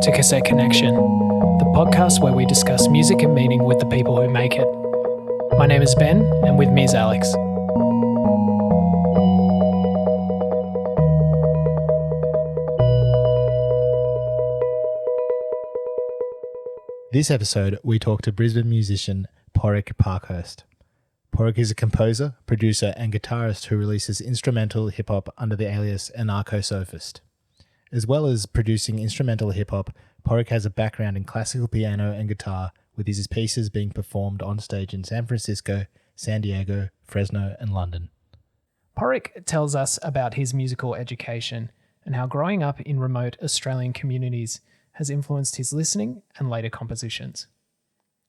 to Cassette Connection, the podcast where we discuss music and meaning with the people who make it. My name is Ben, and with me is Alex. This episode, we talk to Brisbane musician Padraig Parkhurst. Padraig is a composer, producer, and guitarist who releases instrumental hip-hop under the alias Anarchosophist. As well as producing instrumental hip-hop, Padraig has a background in classical piano and guitar, with his pieces being performed on stage in San Francisco, San Diego, Fresno and London. Padraig tells us about his musical education and how growing up in remote Australian communities has influenced his listening and later compositions.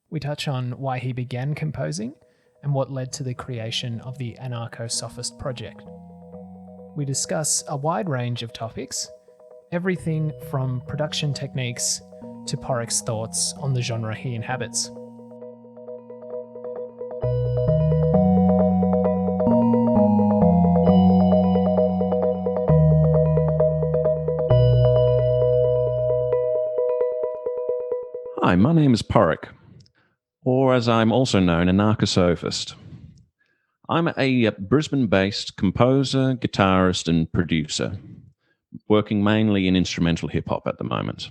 We touch on why he began composing and what led to the creation of the Anarchosophist project. We discuss a wide range of topics, everything from production techniques to Padraig's thoughts on the genre he inhabits. Hi, my name is Padraig, or as I'm also known, Anarchosophist. I'm a Brisbane-based composer, guitarist, and producer, working mainly in instrumental hip-hop at the moment.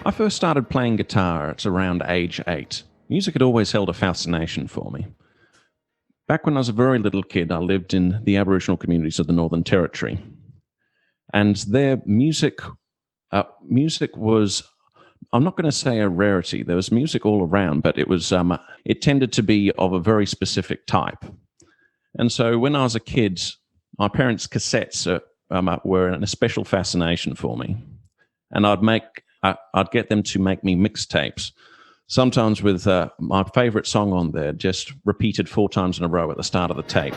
I first started playing guitar at around age 8. Music had always held a fascination for me. Back when I was a very little kid, I lived in the Aboriginal communities of the Northern Territory. And their music was, I'm not going to say a rarity. There was music all around, but it tended to be of a very specific type. And so when I was a kid, my parents' cassettes were a special fascination for me. And I'd get them to make me mixtapes, sometimes with my favorite song on there, just repeated 4 times in a row at the start of the tape.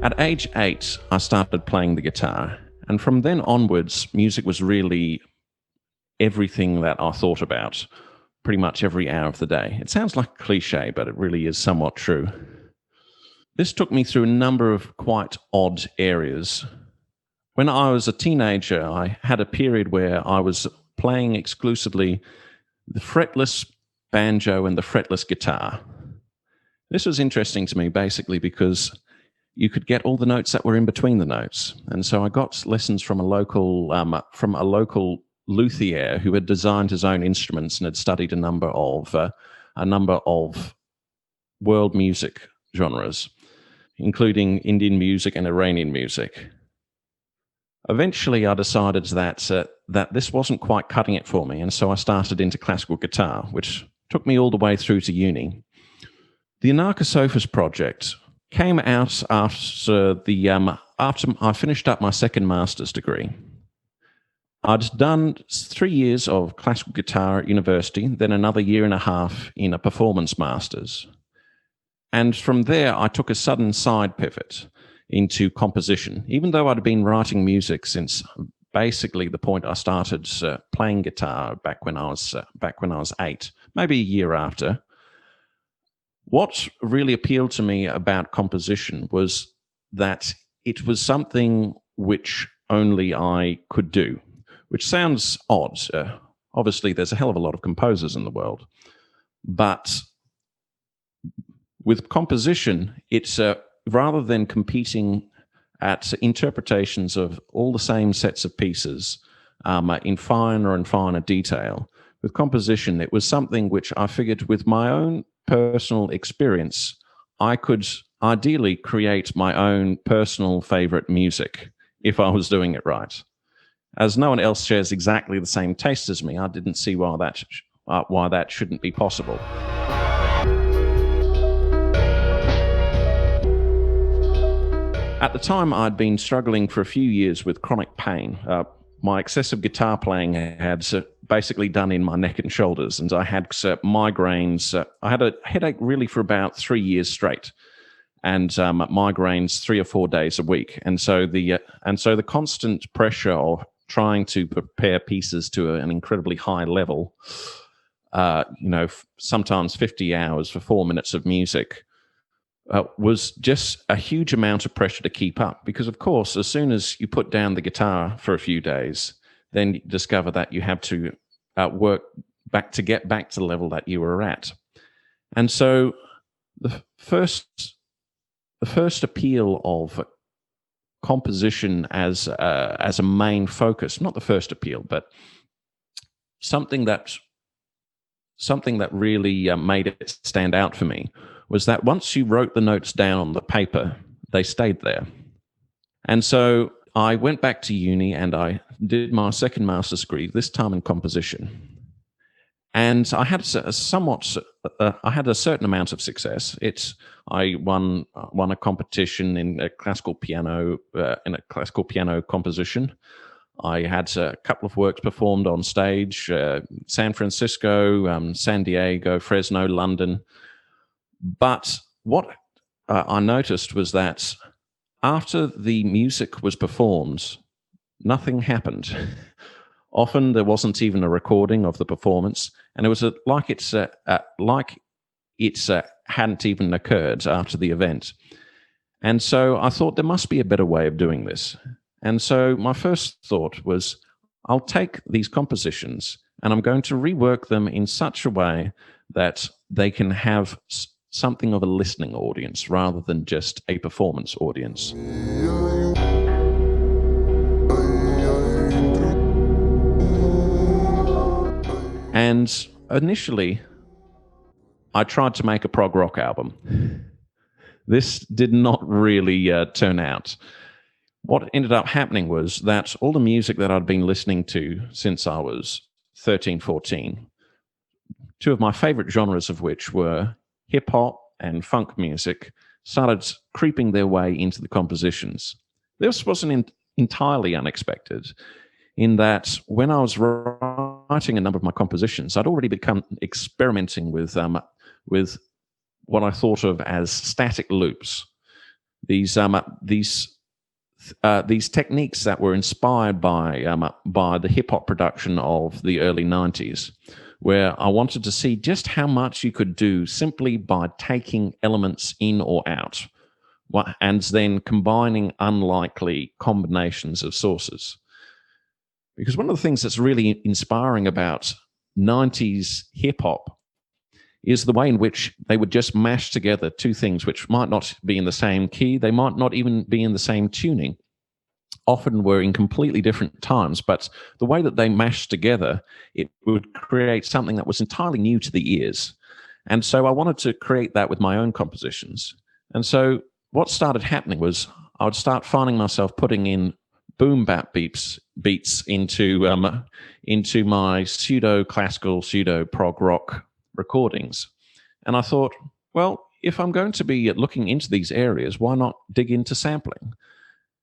At age 8, I started playing the guitar, and from then onwards, music was really everything that I thought about, pretty much every hour of the day. It sounds like a cliche, but it really is somewhat true. This took me through a number of quite odd areas. When I was a teenager, I had a period where I was playing exclusively the fretless banjo and the fretless guitar. This was interesting to me basically because you could get all the notes that were in between the notes. And so I got lessons from a local luthier who had designed his own instruments and had studied a number of world music genres, including Indian music and Iranian music. Eventually, I decided that this wasn't quite cutting it for me, and so I started into classical guitar, which took me all the way through to uni. The Anarchosophist project came out after I finished up my second master's degree. I'd done 3 years of classical guitar at university, then another year and a half in a performance master's. And from there, I took a sudden side pivot into composition, even though I'd been writing music since basically the point I started playing guitar back when I was 8, maybe a year after. What really appealed to me about composition was that it was something which only I could do, which sounds odd. Obviously, there's a hell of a lot of composers in the world, but with composition, it's rather than competing at interpretations of all the same sets of pieces in finer and finer detail, with composition, it was something which I figured with my own personal experience, I could ideally create my own personal favorite music if I was doing it right. As no one else shares exactly the same taste as me, I didn't see why that shouldn't be possible. At the time, I'd been struggling for a few years with chronic pain. My excessive guitar playing had basically done in my neck and shoulders, and I had migraines. I had a headache really for about 3 years straight. migraines 3 or 4 days a week. And so the constant pressure of trying to prepare pieces to an incredibly high level, sometimes 50 hours for 4 minutes of music, was just a huge amount of pressure to keep up. Because, of course, as soon as you put down the guitar for a few days, then you discover that you have to work back to get back to the level that you were at. And so the first appeal of composition as a main focus, not the first appeal, but something that really made it stand out for me, was that once you wrote the notes down on the paper, they stayed there. And so I went back to uni and I did my second master's degree, this time in composition. And I had I had a certain amount of success. I won a competition in a classical piano composition. I had a couple of works performed on stage, San Francisco, San Diego, Fresno, London. But what I noticed was that after the music was performed, nothing happened. Often there wasn't even a recording of the performance, and it was like it hadn't even occurred after the event. And so I thought there must be a better way of doing this. And so my first thought was, I'll take these compositions and I'm going to rework them in such a way that they can have something of a listening audience rather than just a performance audience. And initially, I tried to make a prog rock album. This did not really turn out. What ended up happening was that all the music that I'd been listening to since I was 13, 14, two of my favorite genres of which were hip-hop and funk music, started creeping their way into the compositions. This wasn't entirely unexpected, in that when I was writing a number of my compositions, I'd already become experimenting with what I thought of as static loops. These techniques that were inspired by the hip hop production of the early 90s, where I wanted to see just how much you could do simply by taking elements in or out, and then combining unlikely combinations of sources. Because one of the things that's really inspiring about 90s hip hop is the way in which they would just mash together two things which might not be in the same key, they might not even be in the same tuning, often were in completely different times, but the way that they mashed together, it would create something that was entirely new to the ears. And so I wanted to create that with my own compositions. And so what started happening was I would start finding myself putting in boom bap beats into my pseudo-classical, pseudo-prog rock recordings. And I thought, well, if I'm going to be looking into these areas, why not dig into sampling?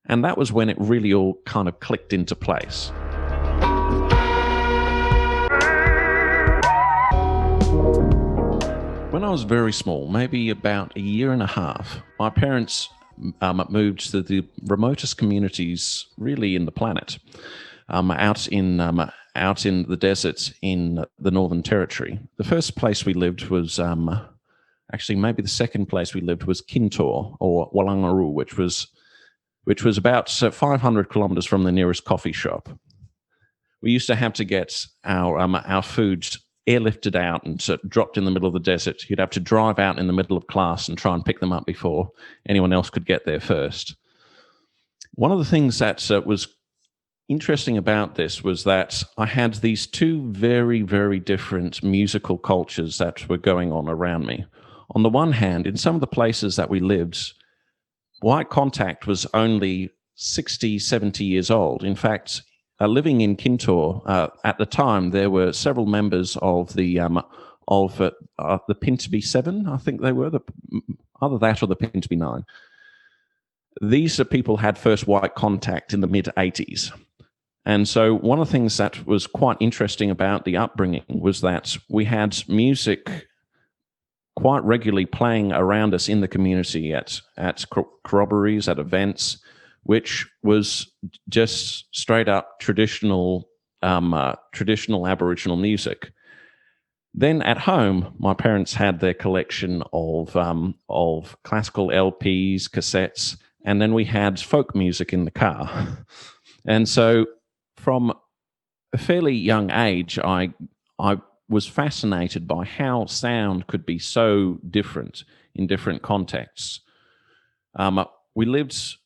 And that was when it really all kind of clicked into place. When I was very small, maybe about a year and a half, my parents moved to the remotest communities really in the planet, out in the deserts in the Northern Territory. The first place we lived was actually maybe the second place we lived was Kintor or Wallangaroo, which was about 500 kilometers from the nearest coffee shop. We used to have to get our food airlifted out and dropped in the middle of the desert. You'd have to drive out in the middle of class and try and pick them up before anyone else could get there first. One of the things that was interesting about this was that I had these two very, very different musical cultures that were going on around me. On the one hand, in some of the places that we lived, white contact was only 60, 70 years old. In fact, living in Kintor, at the time, there were several members of the Pintuby Seven, I think they were, either that or the Pintuby Nine. These people had first white contact in the mid-80s. And so one of the things that was quite interesting about the upbringing was that we had music quite regularly playing around us in the community at corroborees, at events, which was just straight up traditional Aboriginal music. Then at home, my parents had their collection of classical LPs, cassettes, and then we had folk music in the car. And so, from a fairly young age, I was fascinated by how sound could be so different in different contexts. We lived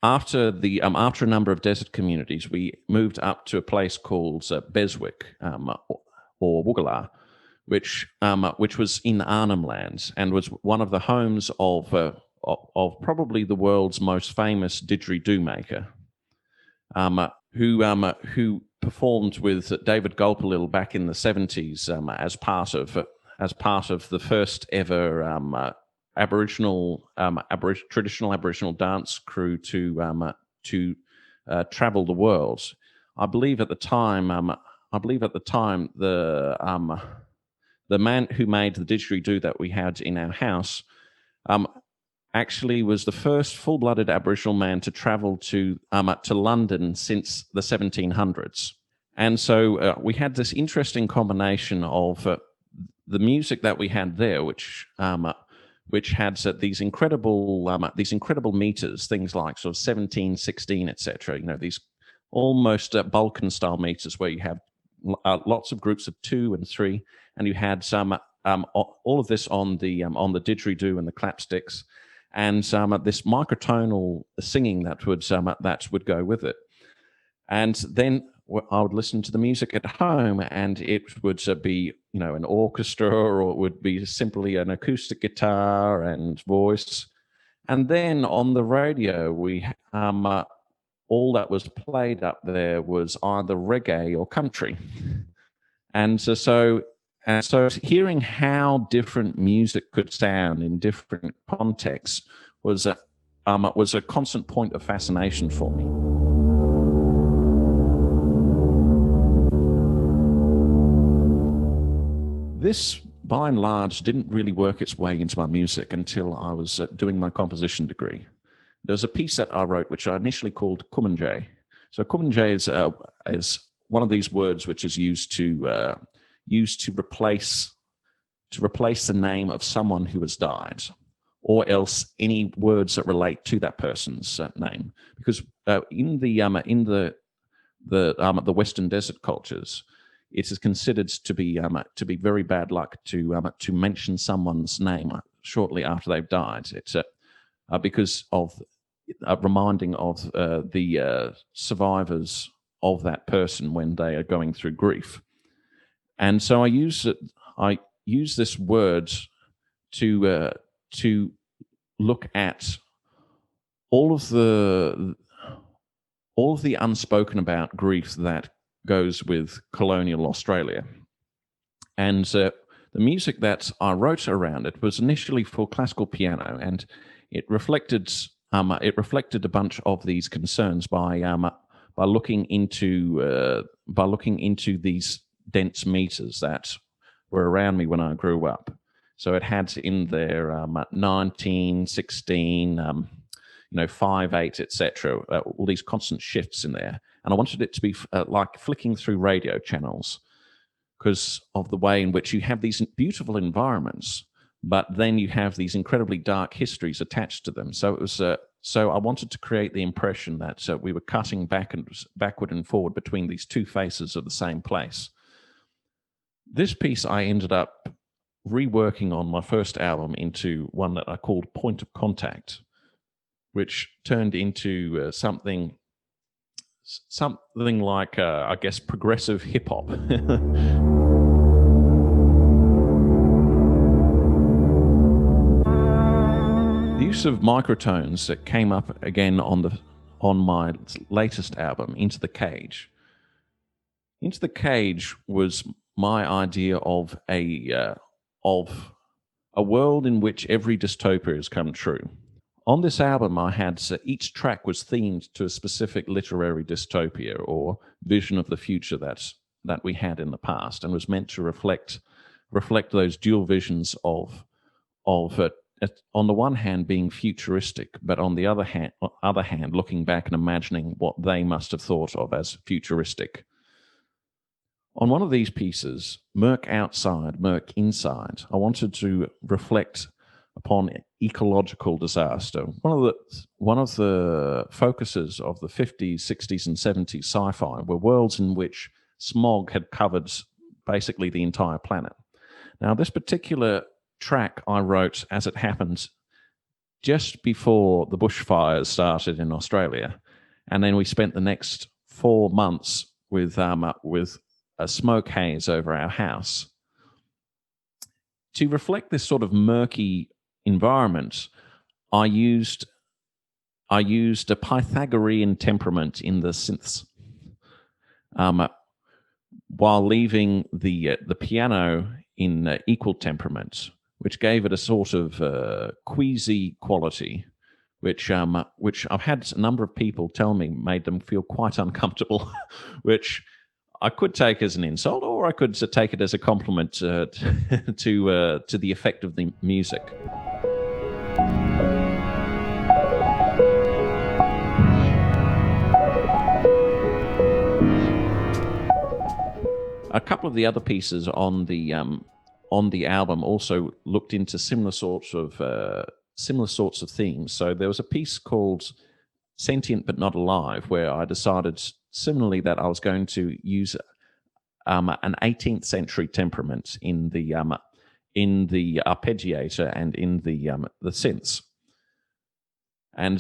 after a number of desert communities. We moved up to a place called Beswick or Woogala, which was in Arnhem Lands and was one of the homes of probably the world's most famous didgeridoo maker, who performed with David Gulpilil back in the 70s as part of the first ever traditional Aboriginal dance crew to travel the world. I believe at the time the man who made the didgeridoo that we had in our house actually was the first full-blooded Aboriginal man to travel to London since the 1700s. And so we had this interesting combination of the music that we had there, which had these incredible meters, things like sort of 17, 16, etc. These almost Balkan-style meters where you have lots of groups of 2 and 3, and you had some all of this on the didgeridoo and the clapsticks, and this microtonal singing that would go with it. And then I would listen to the music at home, and it would be an orchestra, or it would be simply an acoustic guitar and voice. And then on the radio, we all that was played up there was either reggae or country. And so hearing how different music could sound in different contexts was a constant point of fascination for me. This, by and large, didn't really work its way into my music until I was doing my composition degree. There's a piece that I wrote which I initially called Kumanjay. So Kumanjay is one of these words which is used to replace the name of someone who has died, or else any words that relate to that person's name. Because in the Western desert cultures, it is considered to be very bad luck to mention someone's name shortly after they've died. It's because of reminding of the survivors of that person when they are going through grief. And so I use this word to look at all of the unspoken about grief that goes with colonial Australia. And the music that I wrote around it was initially for classical piano, and it reflected a bunch of these concerns by looking into these dense meters that were around me when I grew up. So it had in there 19, 16, 5, 8, etc. All these constant shifts in there, and I wanted it to be like flicking through radio channels, because of the way in which you have these beautiful environments, but then you have these incredibly dark histories attached to them. So it was. So I wanted to create the impression that we were cutting backward and forward between these two faces of the same place. This piece I ended up reworking on my first album into one that I called Point of Contact, which turned into something like, I guess, progressive hip hop. The use of microtones that came up again on my latest album, Into the Cage. Into the Cage was my idea of a world in which every dystopia has come true. On this album, I had each track was themed to a specific literary dystopia or vision of the future that we had in the past, and was meant to reflect those dual visions of on the one hand being futuristic, but on the other hand looking back and imagining what they must have thought of as futuristic. On one of these pieces, Merc Outside, Merc Inside, I wanted to reflect upon ecological disaster. One of the focuses of the 50s, 60s, and 70s sci-fi were worlds in which smog had covered basically the entire planet. Now, this particular track I wrote, as it happened, just before the bushfires started in Australia, and then we spent the next 4 months with a smoke haze over our house. To reflect this sort of murky environment, I used a Pythagorean temperament in the synths, while leaving the piano in equal temperament, which gave it a sort of queasy quality, which I've had a number of people tell me made them feel quite uncomfortable, which I could take as an insult, or I could take it as a compliment to the effect of the music. A couple of the other pieces on the album also looked into similar sorts of themes. So there was a piece called "Sentient but Not Alive," where I decided similarly that I was going to use an 18th century temperament in the arpeggiator and in the synths, and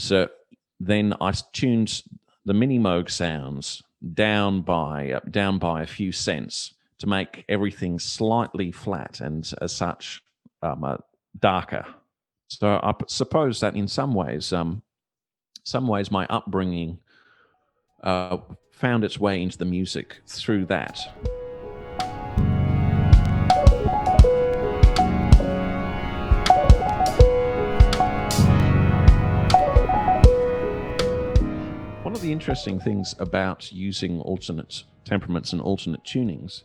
then I tuned the mini Moog sounds down by a few cents to make everything slightly flat and, as such, darker. So I suppose that in some ways my upbringing found its way into the music through that. One of the interesting things about using alternate temperaments and alternate tunings,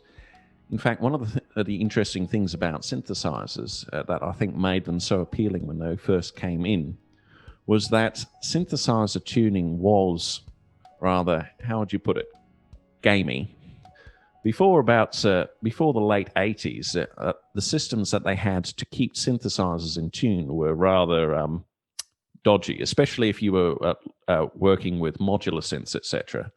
in fact, one of the interesting things about synthesizers that I think made them so appealing when they first came in was that synthesizer tuning was rather, how would you put it, gamey. Before the late 80s, the systems that they had to keep synthesizers in tune were rather dodgy, especially if you were working with modular synths, etc.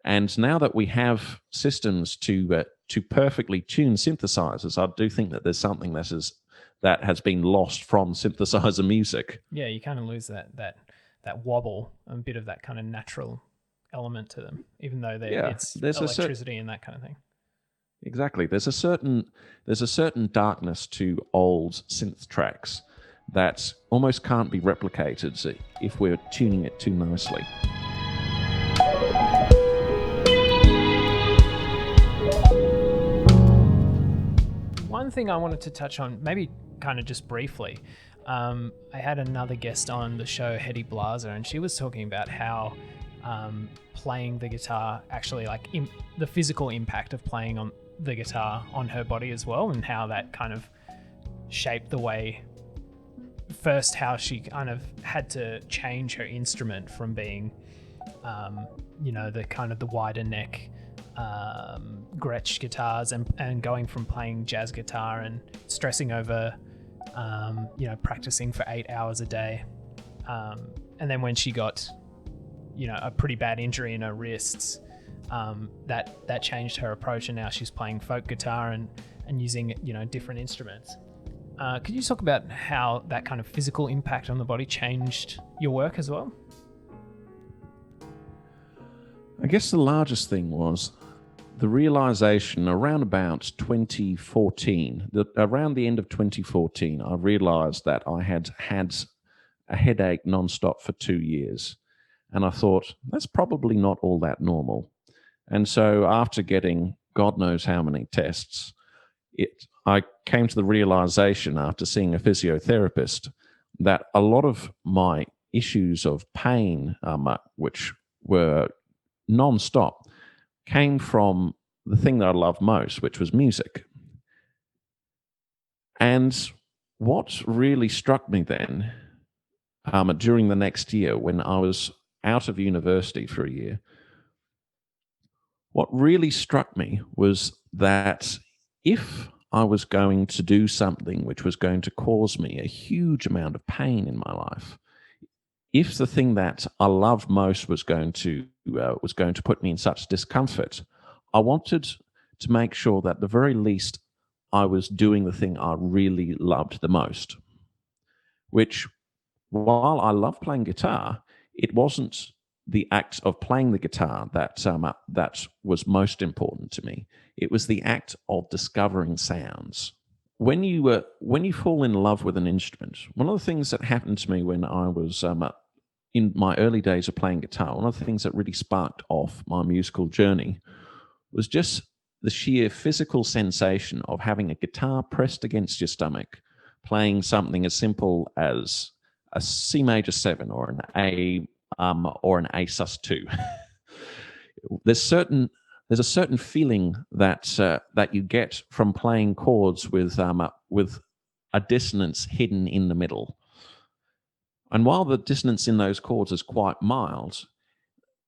And now that we have systems to perfectly tune synthesizers, I do think that there's something that has been lost from synthesizer music. Yeah, you kind of lose that wobble, a bit of that kind of natural element to them, even though it's electricity and that kind of thing. Exactly. There's a certain darkness to old synth tracks that almost can't be replicated if we're tuning it too nicely. One thing I wanted to touch on, maybe kind of just briefly, I had another guest on the show, Hetty Blaser, and she was talking about how playing the guitar actually, like the physical impact of playing on the guitar on her body as well, and how that kind of shaped the way, first how she kind of had to change her instrument from being the kind of the wider neck Gretsch guitars and going from playing jazz guitar and stressing over practicing for 8 hours a day, and then when she got a pretty bad injury in her wrists, that changed her approach, and now she's playing folk guitar and using different instruments. Could you talk about how that kind of physical impact on the body changed your work as well? I guess the largest thing was the realization around about 2014, around the end of 2014, I realized that I had a headache nonstop for 2 years. And I thought, that's probably not all that normal. And so after getting God knows how many tests, I came to the realization after seeing a physiotherapist that a lot of my issues of pain, which were non-stop, came from the thing that I love most, which was music. And what really struck me then, during the next year when I was out of university for a year, what really struck me was that if I was going to do something which was going to cause me a huge amount of pain in my life, if the thing that I loved most was going to put me in such discomfort, I wanted to make sure that at the very least I was doing the thing I really loved the most. Which, while I love playing guitar, it wasn't the act of playing the guitar that was most important to me. It was the act of discovering sounds. When you fall in love with an instrument, one of the things that happened to me when I was in my early days of playing guitar, one of the things that really sparked off my musical journey was just the sheer physical sensation of having a guitar pressed against your stomach, playing something as simple as a C major 7 or an A sus2. There's a certain feeling that you get from playing chords with a dissonance hidden in the middle. And while the dissonance in those chords is quite mild,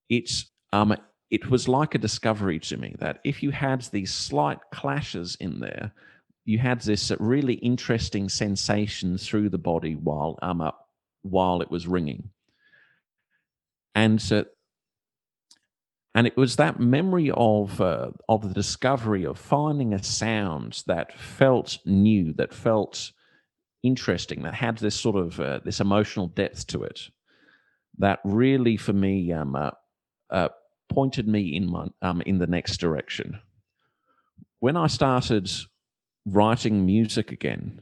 it was like a discovery to me that if you had these slight clashes in there, you had this really interesting sensation through the body while it was ringing. And it was that memory of the discovery of finding a sound that felt new, that felt interesting, that had this sort of this emotional depth to it, that really, for me, pointed me in the next direction. When I started writing music again,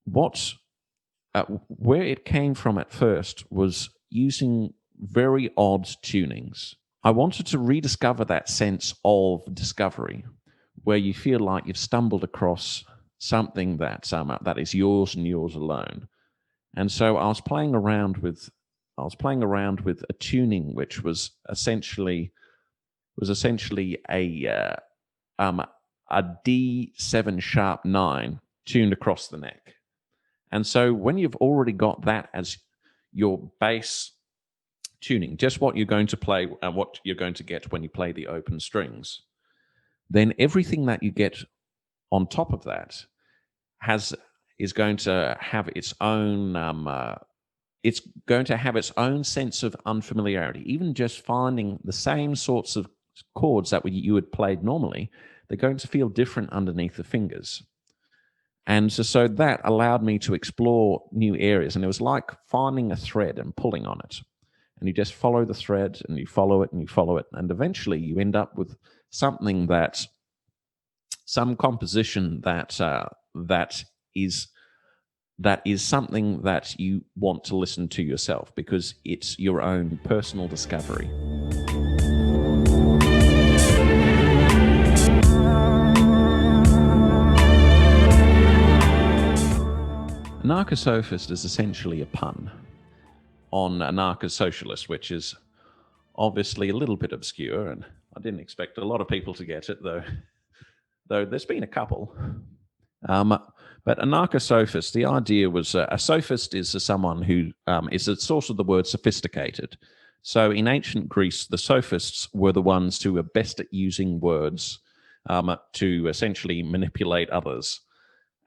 where it came from at first was using very odd tunings. I wanted to rediscover that sense of discovery, where you feel like you've stumbled across something that is yours and yours alone. And so I was playing around with a tuning which was essentially a D7 sharp 9 tuned across the neck. And so when you've already got that as your bass tuning, just what you're going to play and what you're going to get when you play the open strings, then everything that you get on top of that is going to have its own sense of unfamiliarity. Even just finding the same sorts of chords that you had played normally, they're going to feel different underneath the fingers. And so that allowed me to explore new areas. And it was like finding a thread and pulling on it. And you just follow the thread and you follow it and you follow it. And eventually you end up with some composition that is something that you want to listen to yourself because it's your own personal discovery. Anarchosophist is essentially a pun on anarchosocialist, which is obviously a little bit obscure, and I didn't expect a lot of people to get it, though there's been a couple. But anarchosophist, the idea was a sophist is someone who is the source of the word sophisticated. So in ancient Greece, the sophists were the ones who were best at using words to essentially manipulate others.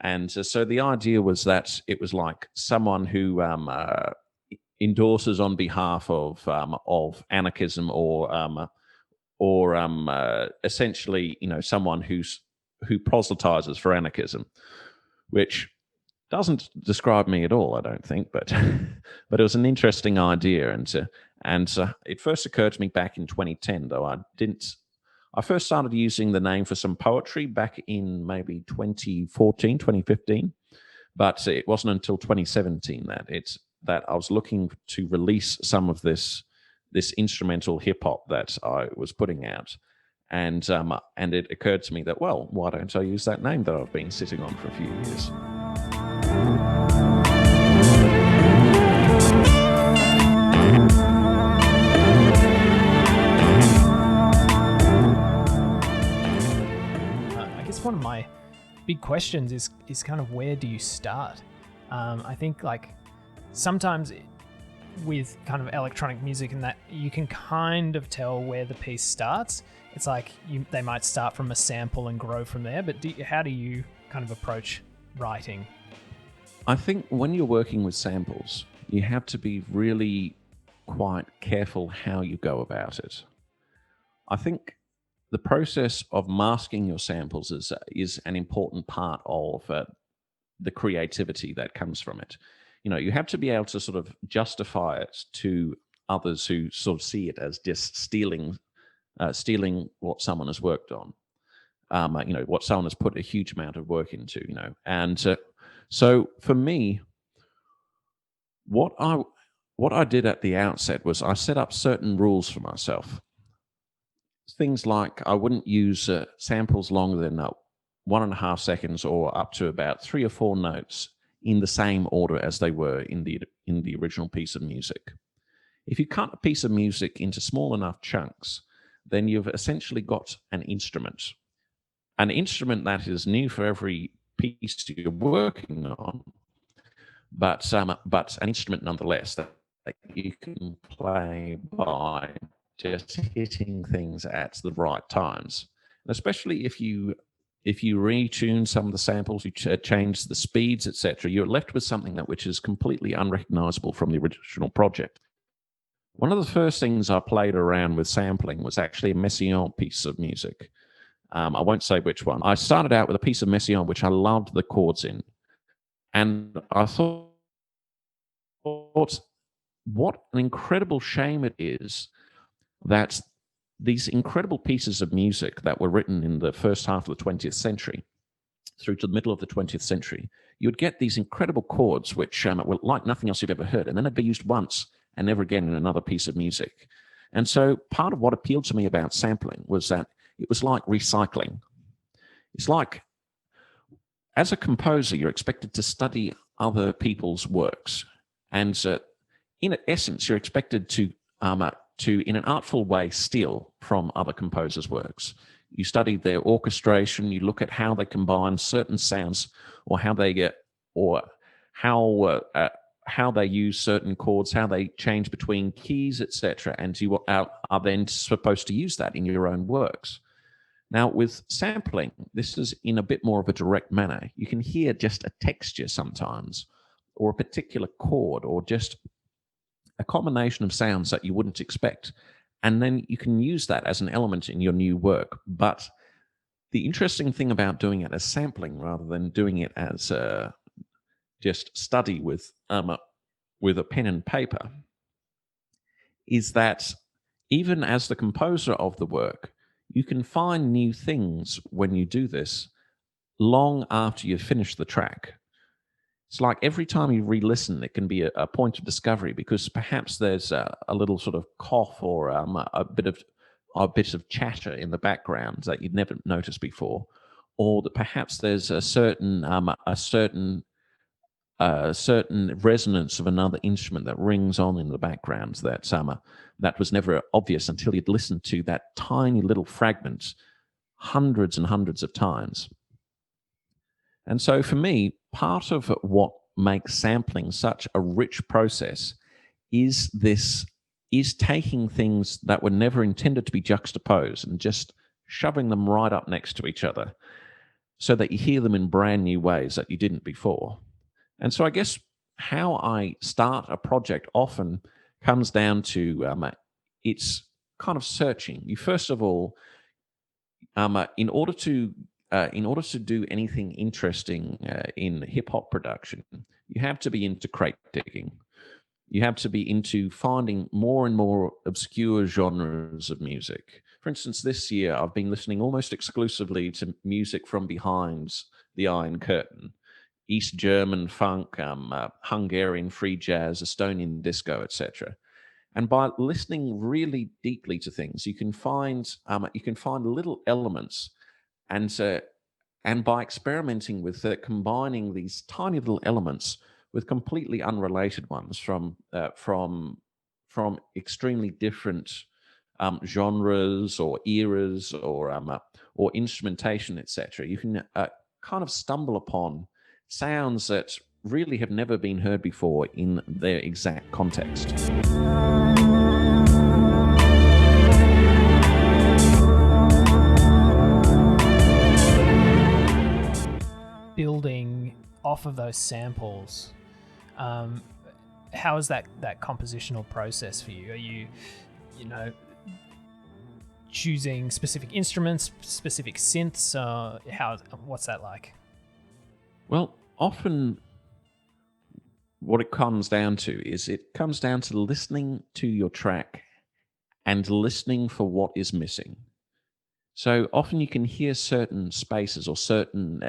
And so the idea was that it was like someone who endorses on behalf of anarchism or essentially, someone who proselytizes for anarchism, which doesn't describe me at all, I don't think, but but it was an interesting idea, and it first occurred to me back in 2010, though I first started using the name for some poetry back in maybe 2014, 2015, but it wasn't until 2017 that I was looking to release some of this instrumental hip hop that I was putting out. And it occurred to me that, well, why don't I use that name that I've been sitting on for a few years? I guess one of my big questions is kind of where do you start? I think like sometimes with kind of electronic music and that you can kind of tell where the piece starts. It's like they might start from a sample and grow from there, but how do you kind of approach writing? I think when you're working with samples, you have to be really quite careful how you go about it. I think the process of masking your samples is an important part of the creativity that comes from it. You have to be able to sort of justify it to others who sort of see it as just stealing what someone has worked on. What someone has put a huge amount of work into. And so for me, what I did at the outset was I set up certain rules for myself. Things like I wouldn't use samples longer than 1.5 seconds or up to about 3 or 4 notes in the same order as they were in the original piece of music. If you cut a piece of music into small enough chunks, then you've essentially got an instrument that is new for every piece you're working on, but an instrument nonetheless that you can play by just hitting things at the right times. And especially if you retune some of the samples, you change the speeds, etc., you're left with something which is completely unrecognizable from the original project. One of the first things I played around with sampling was actually a Messiaen piece of music. I won't say which one. I started out with a piece of Messiaen which I loved the chords in, and I thought, what an incredible shame it is that these incredible pieces of music that were written in the first half of the 20th century through to the middle of the 20th century, you would get these incredible chords which were like nothing else you've ever heard, and then they'd be used once and never again in another piece of music. And so part of what appealed to me about sampling was that it was like recycling. It's like, as a composer, you're expected to study other people's works. And in essence, you're expected to, in an artful way, steal from other composers' works. You study their orchestration. You look at how they combine certain sounds, or how they get, or how they use certain chords, how they change between keys, etc. And you are then supposed to use that in your own works. Now, with sampling, this is in a bit more of a direct manner. You can hear just a texture sometimes, or a particular chord, or just a combination of sounds that you wouldn't expect. And then you can use that as an element in your new work. But the interesting thing about doing it as sampling rather than doing it as just study with a pen and paper is that even as the composer of the work, you can find new things when you do this long after you've finished the track. It's like every time you re-listen, it can be a point of discovery, because perhaps there's a little sort of cough or a bit of chatter in the background that you'd never noticed before, or that perhaps there's a certain resonance of another instrument that rings on in the background that was never obvious until you'd listened to that tiny little fragment hundreds and hundreds of times. And so for me, part of what makes sampling such a rich process is taking things that were never intended to be juxtaposed and just shoving them right up next to each other so that you hear them in brand new ways that you didn't before. And so I guess how I start a project often comes down to it's kind of searching. You first of all, in order to do anything interesting in hip hop production, you have to be into crate digging. You have to be into finding more and more obscure genres of music. For instance, this year I've been listening almost exclusively to music from behind the Iron Curtain. East German funk, Hungarian free jazz, Estonian disco, etc. And by listening really deeply to things, you can find little elements, and by experimenting with combining these tiny little elements with completely unrelated ones from extremely different genres or eras or instrumentation, etc. You can kind of stumble upon sounds that really have never been heard before in their exact context. Building off of those samples, how is that compositional process for you? Are you choosing specific instruments, specific synths? What's that like? Well, often what it comes down to is listening to your track and listening for what is missing. So often you can hear certain spaces or certain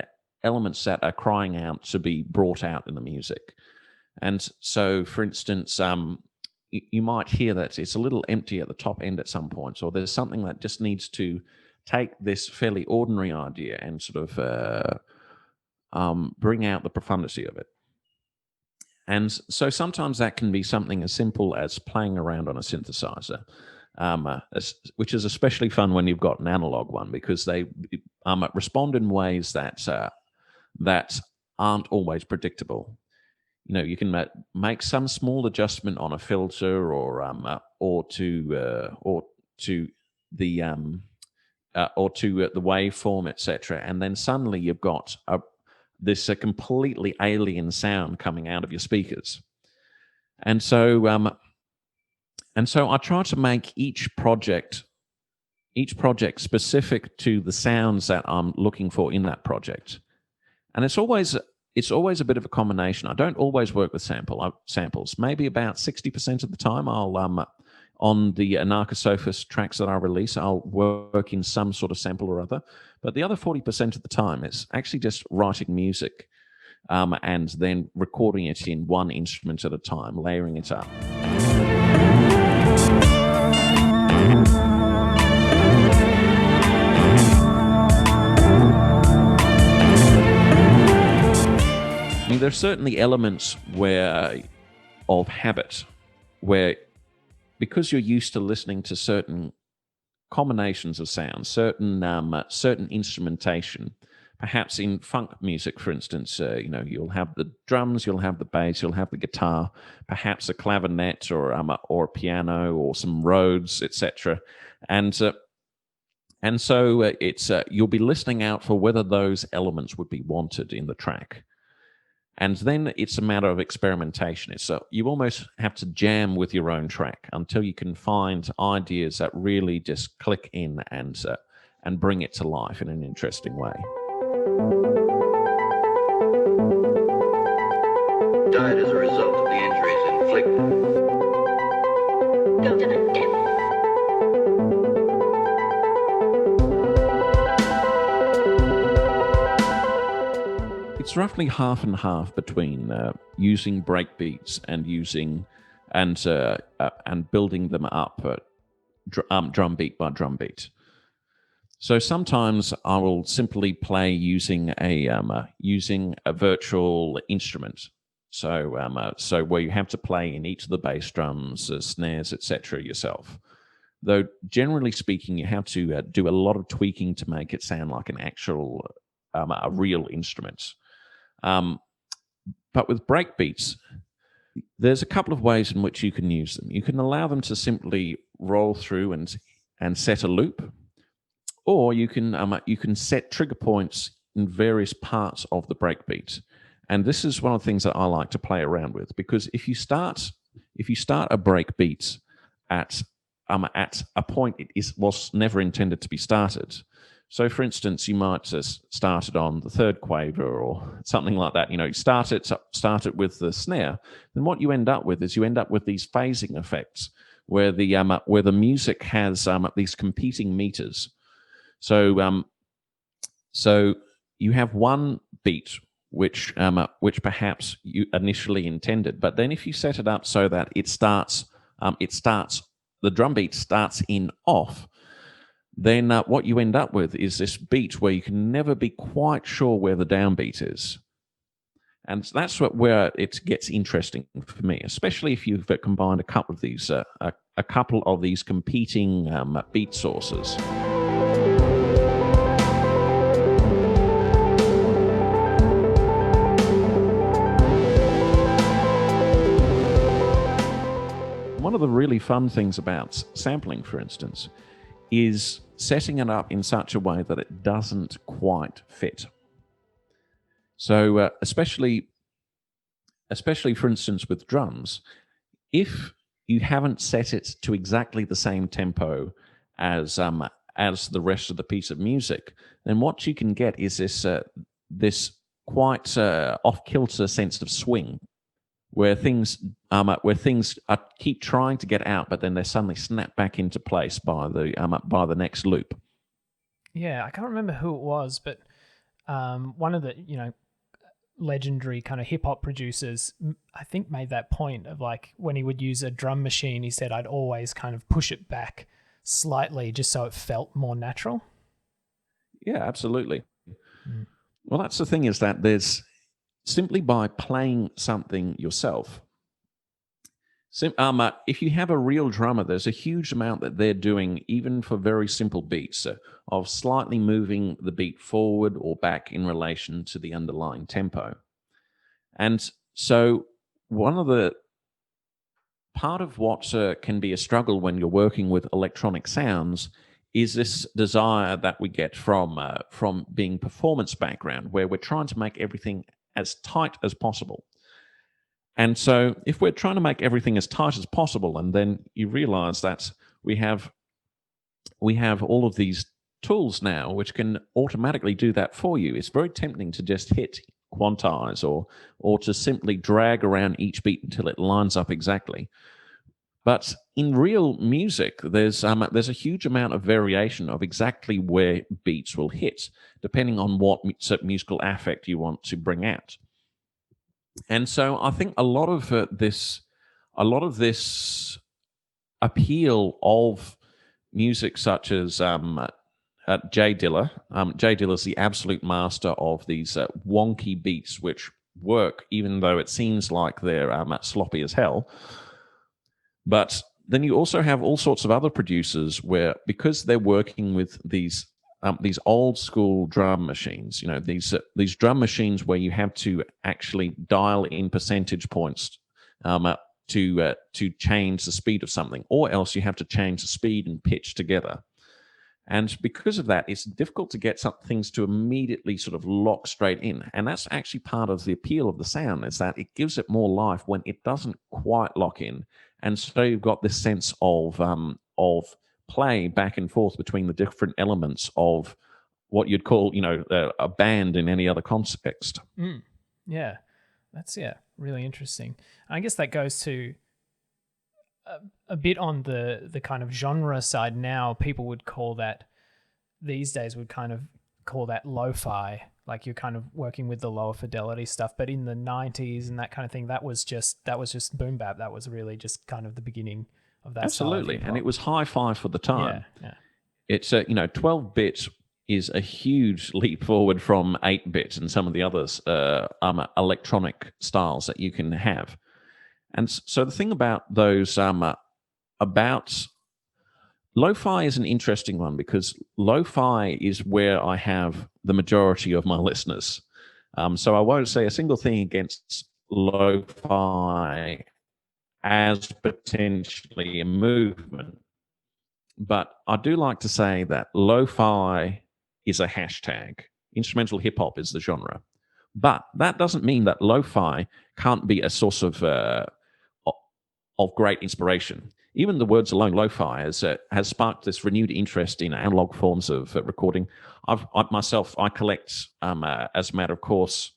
elements that are crying out to be brought out in the music. And so, for instance, you might hear that it's a little empty at the top end at some points, or there's something that just needs to take this fairly ordinary idea and sort of bring out the profundity of it. And so sometimes that can be something as simple as playing around on a synthesizer, which is especially fun when you've got an analog one, because they respond in ways that aren't always predictable. You can make some small adjustment on a filter or to the waveform, etc., and then suddenly you've got this completely alien sound coming out of your speakers. And so I try to make each project specific to the sounds that I'm looking for in that project. And it's always a bit of a combination. I don't always work with samples. Maybe about 60% of the time I'll on the Anarchosophist tracks that I release, I'll work in some sort of sample or other. But the other 40% of the time, it's actually just writing music and then recording it in one instrument at a time, layering it up. I mean, there are certainly elements of habit where, because you're used to listening to certain combinations of sounds, certain instrumentation, perhaps in funk music, for instance, you'll have the drums, you'll have the bass, you'll have the guitar, perhaps a clavinet or a piano or some Rhodes, etc. And so you'll be listening out for whether those elements would be wanted in the track. And then it's a matter of experimentation. You almost have to jam with your own track until you can find ideas that really just click in and bring it to life in an interesting way. Died as a result of the injuries inflicted. Go to the devil. It's roughly half and half between using breakbeats and building them up drum beat by drum beat. So sometimes I will simply play using a virtual instrument. So where you have to play in each of the bass drums, snares, etc. yourself. Though generally speaking, you have to do a lot of tweaking to make it sound like an actual a real instrument. But with breakbeats, there's a couple of ways in which you can use them. You can allow them to simply roll through and set a loop, or you can set trigger points in various parts of the breakbeat. And this is one of the things that I like to play around with, because if you start a breakbeat at a point was never intended to be started. So, for instance, you might start it on the third quaver or something like that. Start it with the snare. Then what you end up with is these phasing effects where the music has these competing meters. So you have one beat which perhaps you initially intended, but then if you set it up so that the drum beat starts in off, then what you end up with is this beat where you can never be quite sure where the downbeat is. And that's where it gets interesting for me, especially if you've combined a couple of these competing beat sources. of the really fun things about sampling, for instance, is setting it up in such a way that it doesn't quite fit. So especially for instance with drums, if you haven't set it to exactly the same tempo as the rest of the piece of music, then what you can get is this quite off kilter sense of swing, where things keep trying to get out, but then they suddenly snap back into place by the next loop. Yeah, I can't remember who it was, but one of the legendary kind of hip hop producers, I think, made that point of like when he would use a drum machine, he said I'd always kind of push it back slightly just so it felt more natural. Yeah, absolutely. Well, that's the thing, is that there's simply by playing something yourself. If you have a real drummer, there's a huge amount that they're doing, even for very simple beats, of slightly moving the beat forward or back in relation to the underlying tempo. And so part of what can be a struggle when you're working with electronic sounds is this desire that we get from being performance background, where we're trying to make everything as tight as possible. And so if we're trying to make everything as tight as possible, and then you realize that we have all of these tools now which can automatically do that for you, it's very tempting to just hit quantize or to simply drag around each beat until it lines up exactly. But in real music, there's a huge amount of variation of exactly where beats will hit, depending on what musical affect you want to bring out. And so I think a lot of this appeal of music, such as Jay Dilla. Jay Dilla is the absolute master of these wonky beats, which work even though it seems like they're sloppy as hell. But then you also have all sorts of other producers where, because they're working with these old school drum machines, these drum machines where you have to actually dial in percentage points to change the speed of something, or else you have to change the speed and pitch together. And because of that, it's difficult to get some things to immediately sort of lock straight in. And that's actually part of the appeal of the sound, is that it gives it more life when it doesn't quite lock in. And so you've got this sense of play back and forth between the different elements of what you'd call, a band in any other context. Yeah, that's really interesting. I guess that goes to a bit on the kind of genre side now. People would call that, these days would kind of call that lo-fi, like you're kind of working with the lower fidelity stuff. But in the 90s and that kind of thing, that was just boom bap. That was really just kind of the beginning of that. Absolutely. And it was hi-fi for the time. Yeah. It's 12 bits is a huge leap forward from 8 bits and some of the others electronic styles that you can have. And so the thing about those, about lo-fi is an interesting one, because lo-fi is where I have the majority of my listeners. So I won't say a single thing against lo-fi as potentially a movement, but I do like to say that lo-fi is a hashtag. Instrumental hip-hop is the genre. But that doesn't mean that lo-fi can't be a source of great inspiration. Even the words alone, lo-fi, has sparked this renewed interest in analog forms of recording. I collect, as a matter of course,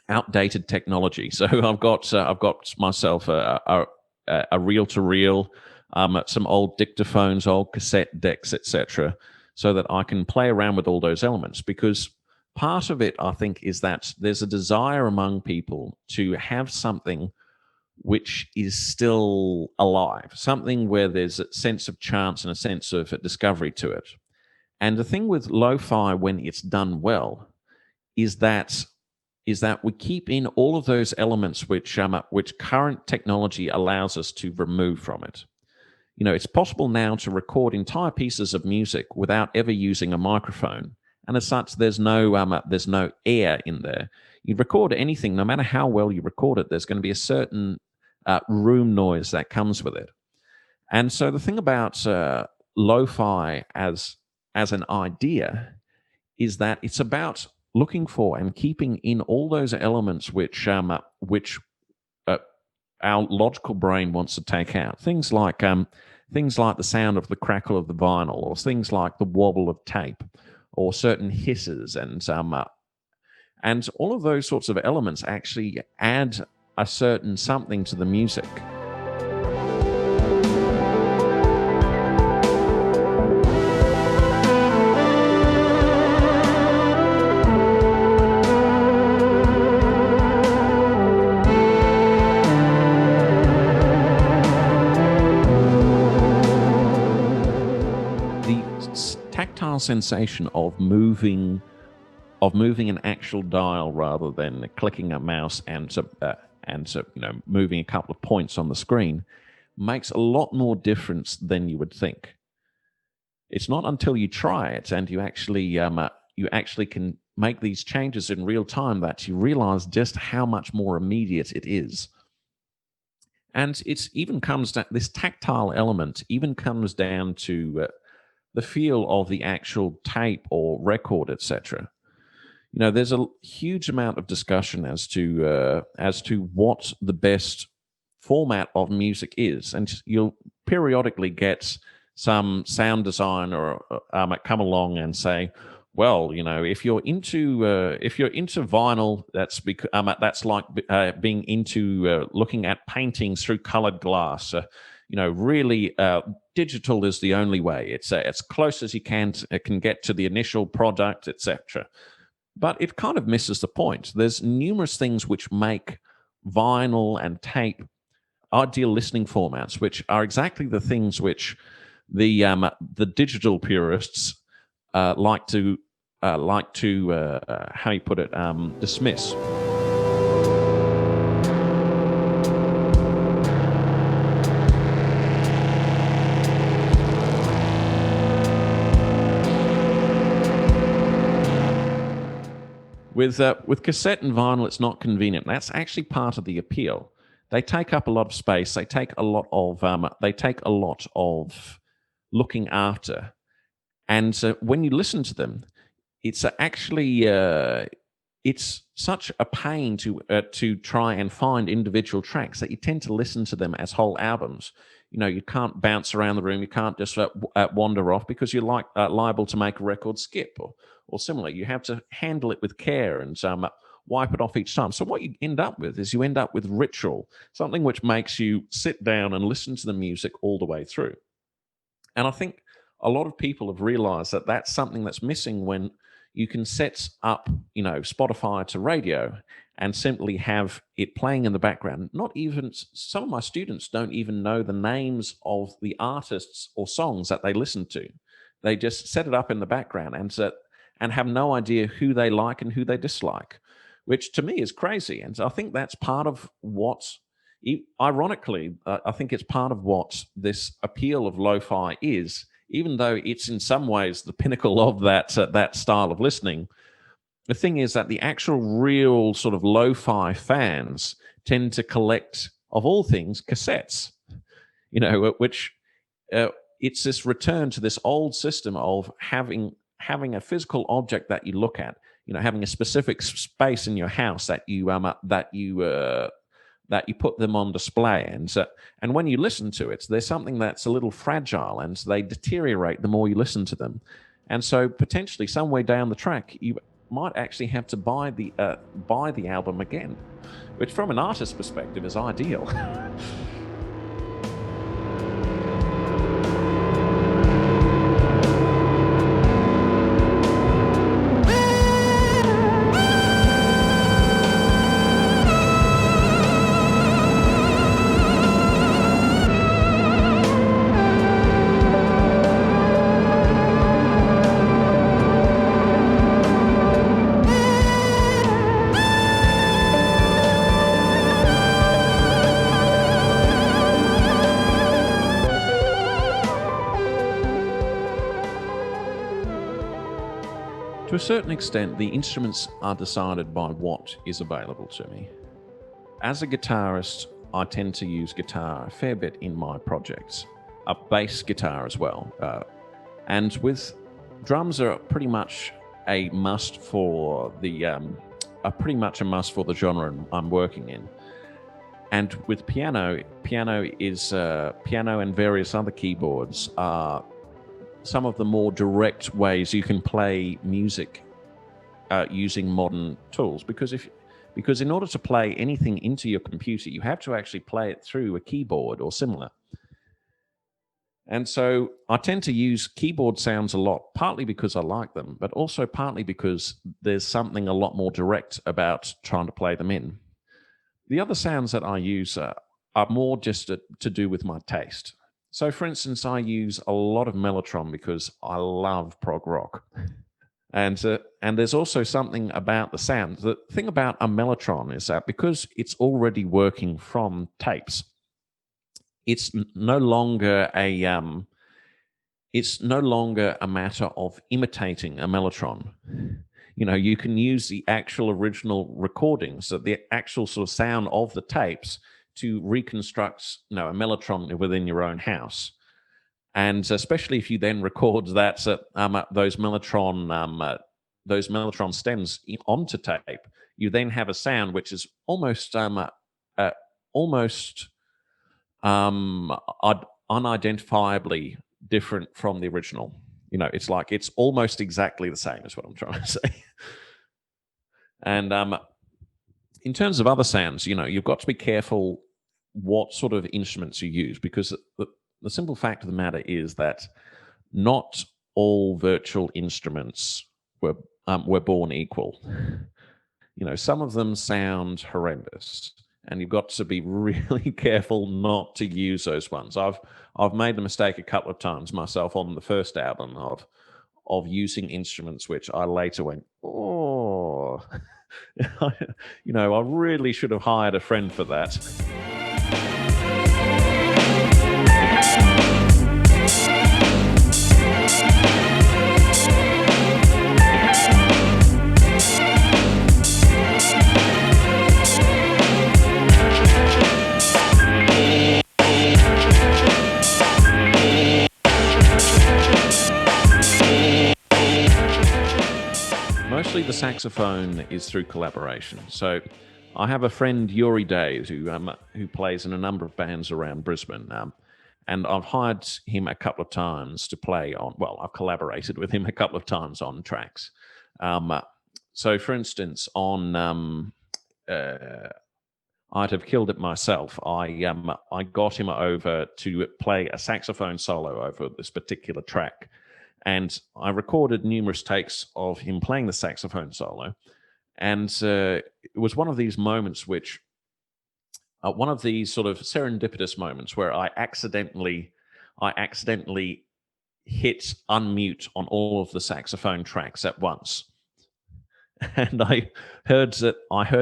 outdated technology. So I've got myself a reel-to-reel, some old dictaphones, old cassette decks, etc., so that I can play around with all those elements. Because part of it, I think, is that there's a desire among people to have something which is still alive, something where there's a sense of chance and a sense of discovery to it. And the thing with lo-fi, when it's done well, is that we keep in all of those elements which current technology allows us to remove from it. It's possible now to record entire pieces of music without ever using a microphone, and as such, there's no air in there. You record anything, no matter how well you record it, there's going to be a certain room noise that comes with it. And so the thing about lo-fi as an idea is that it's about looking for and keeping in all those elements which our logical brain wants to take out. Things like the sound of the crackle of the vinyl, or things like the wobble of tape, or certain hisses, and all of those sorts of elements actually add a certain something to the music. Tactile sensation of moving an actual dial rather than clicking a mouse and moving a couple of points on the screen makes a lot more difference than you would think. It's not until you try it and you actually can make these changes in real time that you realize just how much more immediate it is. And this tactile element even comes down to the feel of the actual tape or record, etc. There's a huge amount of discussion as to what the best format of music is, and you'll periodically get some sound designer come along and say, well, if you're into vinyl, that's like being into looking at paintings through colored glass. Really, digital is the only way. It's as close as you can get to the initial product, etc. But it kind of misses the point. There's numerous things which make vinyl and tape ideal listening formats, which are exactly the things which the digital purists like to how you put it, dismiss. With cassette and vinyl, it's not convenient. That's actually part of the appeal. They take up a lot of space. They take a lot of looking after. And when you listen to them, it's actually it's such a pain to try and find individual tracks that you tend to listen to them as whole albums. You can't bounce around the room. You can't just wander off, because you're liable to make a record skip or similar. You have to handle it with care and wipe it off each time. So what you end up with ritual, something which makes you sit down and listen to the music all the way through. And I think a lot of people have realized that that's something that's missing when you can set up, Spotify to radio and simply have it playing in the background. Not even some of my students don't even know the names of the artists or songs that they listen to. They just set it up in the background and have no idea who they like and who they dislike, which to me is crazy. And I think that's part of what, ironically, I think it's part of what this appeal of lo-fi is, even though it's in some ways the pinnacle of that style of listening. The thing is that the actual real sort of lo-fi fans tend to collect, of all things, cassettes, which it's this return to this old system of having a physical object that you look at, having a specific space in your house that you put them on display, and when you listen to it, there's something that's a little fragile, and they deteriorate the more you listen to them, and so potentially somewhere down the track you might actually have to buy the album again, which from an artist's perspective is ideal. To a certain extent, the instruments are decided by what is available to me. As a guitarist, I tend to use guitar a fair bit in my projects, a bass guitar as well. And with drums are pretty much a must for the genre I'm working in. And with piano and various other keyboards are some of the more direct ways you can play music using modern tools. Because in order to play anything into your computer, you have to actually play it through a keyboard or similar. And so I tend to use keyboard sounds a lot, partly because I like them, but also partly because there's something a lot more direct about trying to play them in. The other sounds that I use are more just to do with my taste. So, for instance, I use a lot of mellotron because I love prog rock. And there's also something about the sound. The thing about a mellotron is that because it's already working from tapes, it's no longer a matter of imitating a mellotron. You can use the actual original recordings, the actual sort of sound of the tapes, to reconstruct, a mellotron within your own house. And especially if you then record those mellotron stems onto tape, you then have a sound which is almost unidentifiably different from the original. It's like it's almost exactly the same, is what I'm trying to say. And in terms of other sounds, you've got to be careful what sort of instruments you use, because the simple fact of the matter is that not all virtual instruments were born equal. Some of them sound horrendous, and you've got to be really careful not to use those ones. I've made the mistake a couple of times myself on the first album of using instruments which I later went, oh, I really should have hired a friend for that. Mostly the saxophone is through collaboration. So I have a friend, Yuri Days, who plays in a number of bands around Brisbane. And I've hired him a couple of times to play on, I've collaborated with him a couple of times on tracks. So, for instance, on I'd Have Killed It Myself, I got him over to play a saxophone solo over this particular track. And I recorded numerous takes of him playing the saxophone solo. And it was one of these moments one of these sort of serendipitous moments where I accidentally hit unmute on all of the saxophone tracks at once. And I heard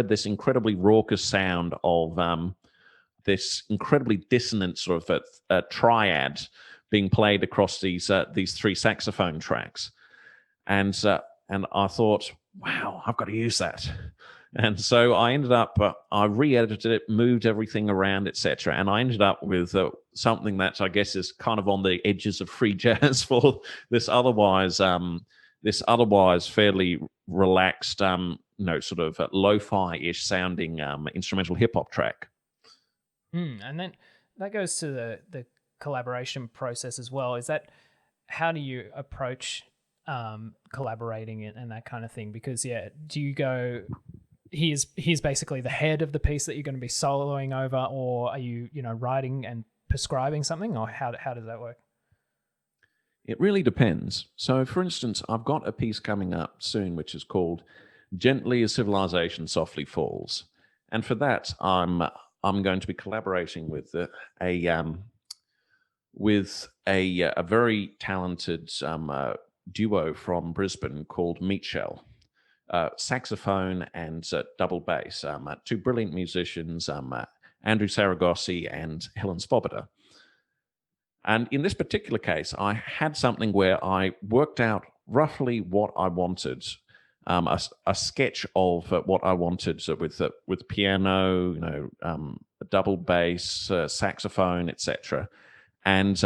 this incredibly raucous sound of this incredibly dissonant sort of a triad being played across these three saxophone tracks, and I thought, wow, I've got to use that. And so I ended up, I re-edited it, moved everything around, etc., and I ended up with something that I guess is kind of on the edges of free jazz for this otherwise fairly relaxed, sort of lo-fi-ish sounding instrumental hip hop track. And then that goes to the collaboration process as well. Is that, how do you approach collaborating and that kind of thing? Because do you go, he's basically the head of the piece that you're going to be soloing over, or are you writing and prescribing something, or how does that work? It really depends. So, for instance, I've got a piece coming up soon which is called "Gently as Civilization Softly Falls," and for that I'm going to be collaborating with a very talented duo from Brisbane called Meat Shell, saxophone and double bass, two brilliant musicians, Andrew Saragossi and Helen Svoboda. And in this particular case, I had something where I worked out roughly what I wanted, a sketch of what I wanted with piano, double bass, saxophone, etc. And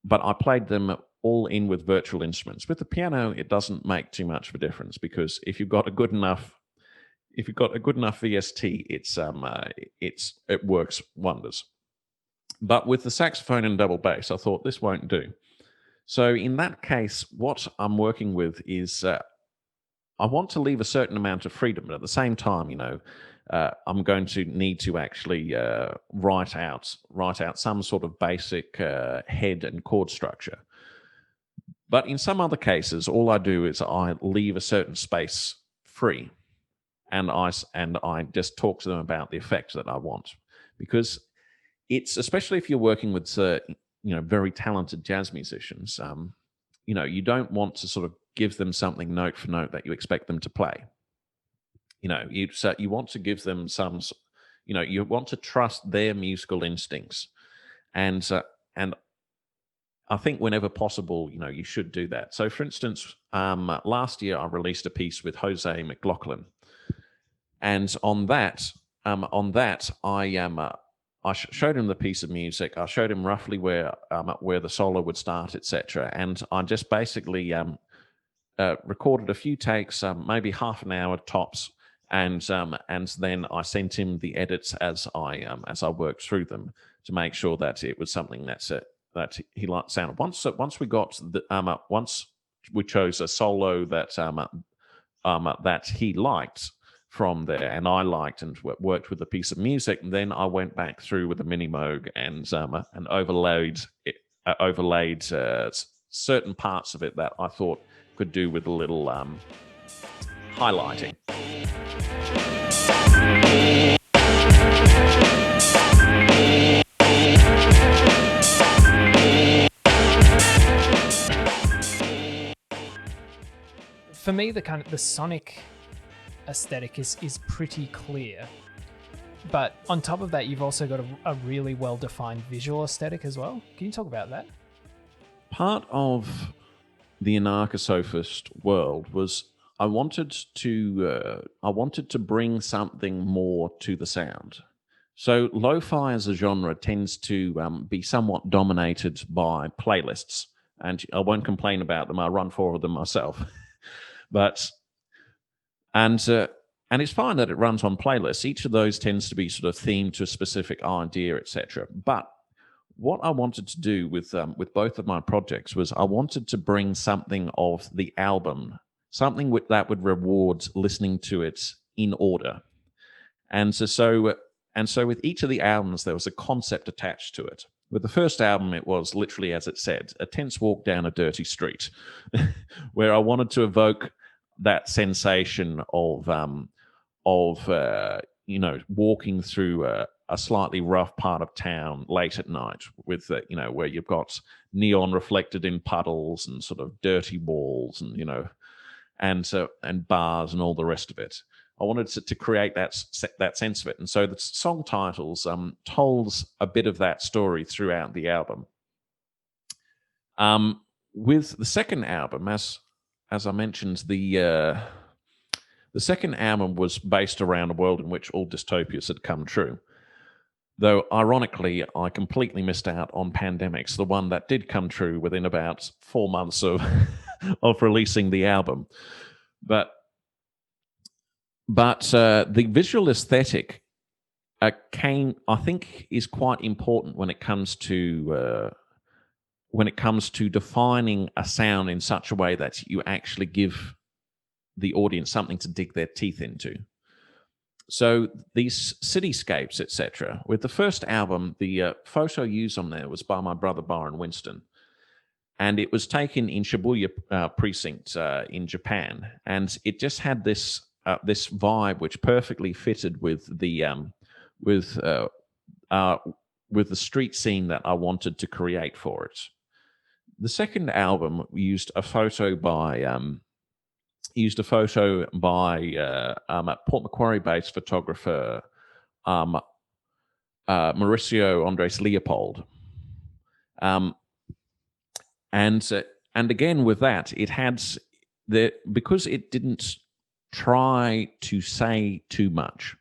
but I played them all in with virtual instruments. With the piano, it doesn't make too much of a difference, because if you've got a good enough VST, it works wonders. But with the saxophone and double bass, I thought this won't do. So in that case, what I'm working with is I want to leave a certain amount of freedom, but at the same time, I'm going to need to actually write out some sort of basic head and chord structure. But in some other cases, all I do is I leave a certain space free, and I just talk to them about the effect that I want, because it's, especially if you're working with very talented jazz musicians, you don't want to sort of give them something note for note that you expect them to play. You want to give them some, you want to trust their musical instincts, and I think whenever possible, you should do that. So, for instance, last year I released a piece with Jose McLaughlin, and on that, I showed him the piece of music. I showed him roughly where the solo would start, etc. And I just basically recorded a few takes, maybe half an hour tops, and then I sent him the edits as I worked through them, to make sure that it was something that he liked sound. Once we got once we chose a solo that he liked from there, and I liked, and worked with a piece of music, and then I went back through with a mini Moog and overlaid certain parts of it that I thought could do with a little highlighting. For me, the sonic aesthetic is pretty clear, but on top of that, you've also got a really well-defined visual aesthetic as well. Can you talk about that? Part of the Anarchosophist world was I wanted to bring something more to the sound. So lo-fi as a genre tends to be somewhat dominated by playlists, and I won't complain about them. I run 4 of them myself, but and it's fine that it runs on playlists. Each of those tends to be sort of themed to a specific idea, etc. But what I wanted to do with both of my projects was I wanted to bring something of the album, something that would reward listening to it in order. And so with each of the albums, there was a concept attached to it. With the first album, it was literally, as it said, a tense walk down a dirty street, where I wanted to evoke that sensation of walking through a slightly rough part of town late at night, with where you've got neon reflected in puddles and sort of dirty walls, and bars and all the rest of it. I wanted to create that sense of it, and so the song titles told a bit of that story throughout the album. With the second album, as I mentioned, the second album was based around a world in which all dystopias had come true. Though, ironically, I completely missed out on Pandemic's, the one that did come true within about 4 months of releasing the album. But the visual aesthetic I think, is quite important when it comes to defining a sound in such a way that you actually give the audience something to dig their teeth into. So these cityscapes, etc. With the first album, the photo used on there was by my brother Byron Winston, and it was taken in Shibuya precinct in Japan, and it just had this vibe which perfectly fitted with the street scene that I wanted to create for it. The second album used a photo by Port Macquarie-based photographer Mauricio Andres Leopold, and again with that, it had because it didn't try to say too much.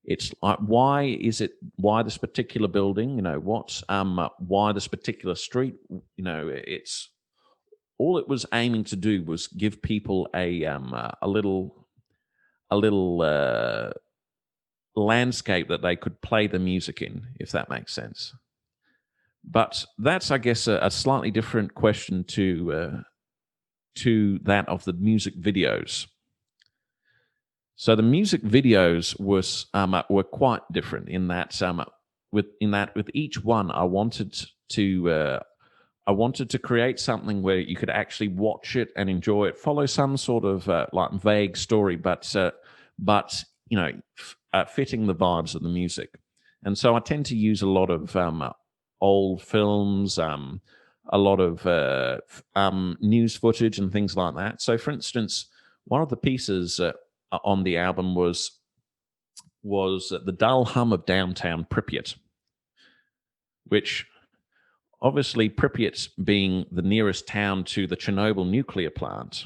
It's like, why this particular building? Why this particular street? It's all it was aiming to do was give people a little landscape that they could play the music in, if that makes sense. But that's, I guess, a slightly different question to that of the music videos. So the music videos were quite different in that with each one I wanted to create something where you could actually watch it and enjoy it, follow some sort of like vague story, but fitting the vibes of the music. And so I tend to use a lot of old films, a lot of news footage and things like that. So, for instance, one of the pieces on the album was the dull hum of downtown Pripyat, which obviously Pripyat being the nearest town to the Chernobyl nuclear plant,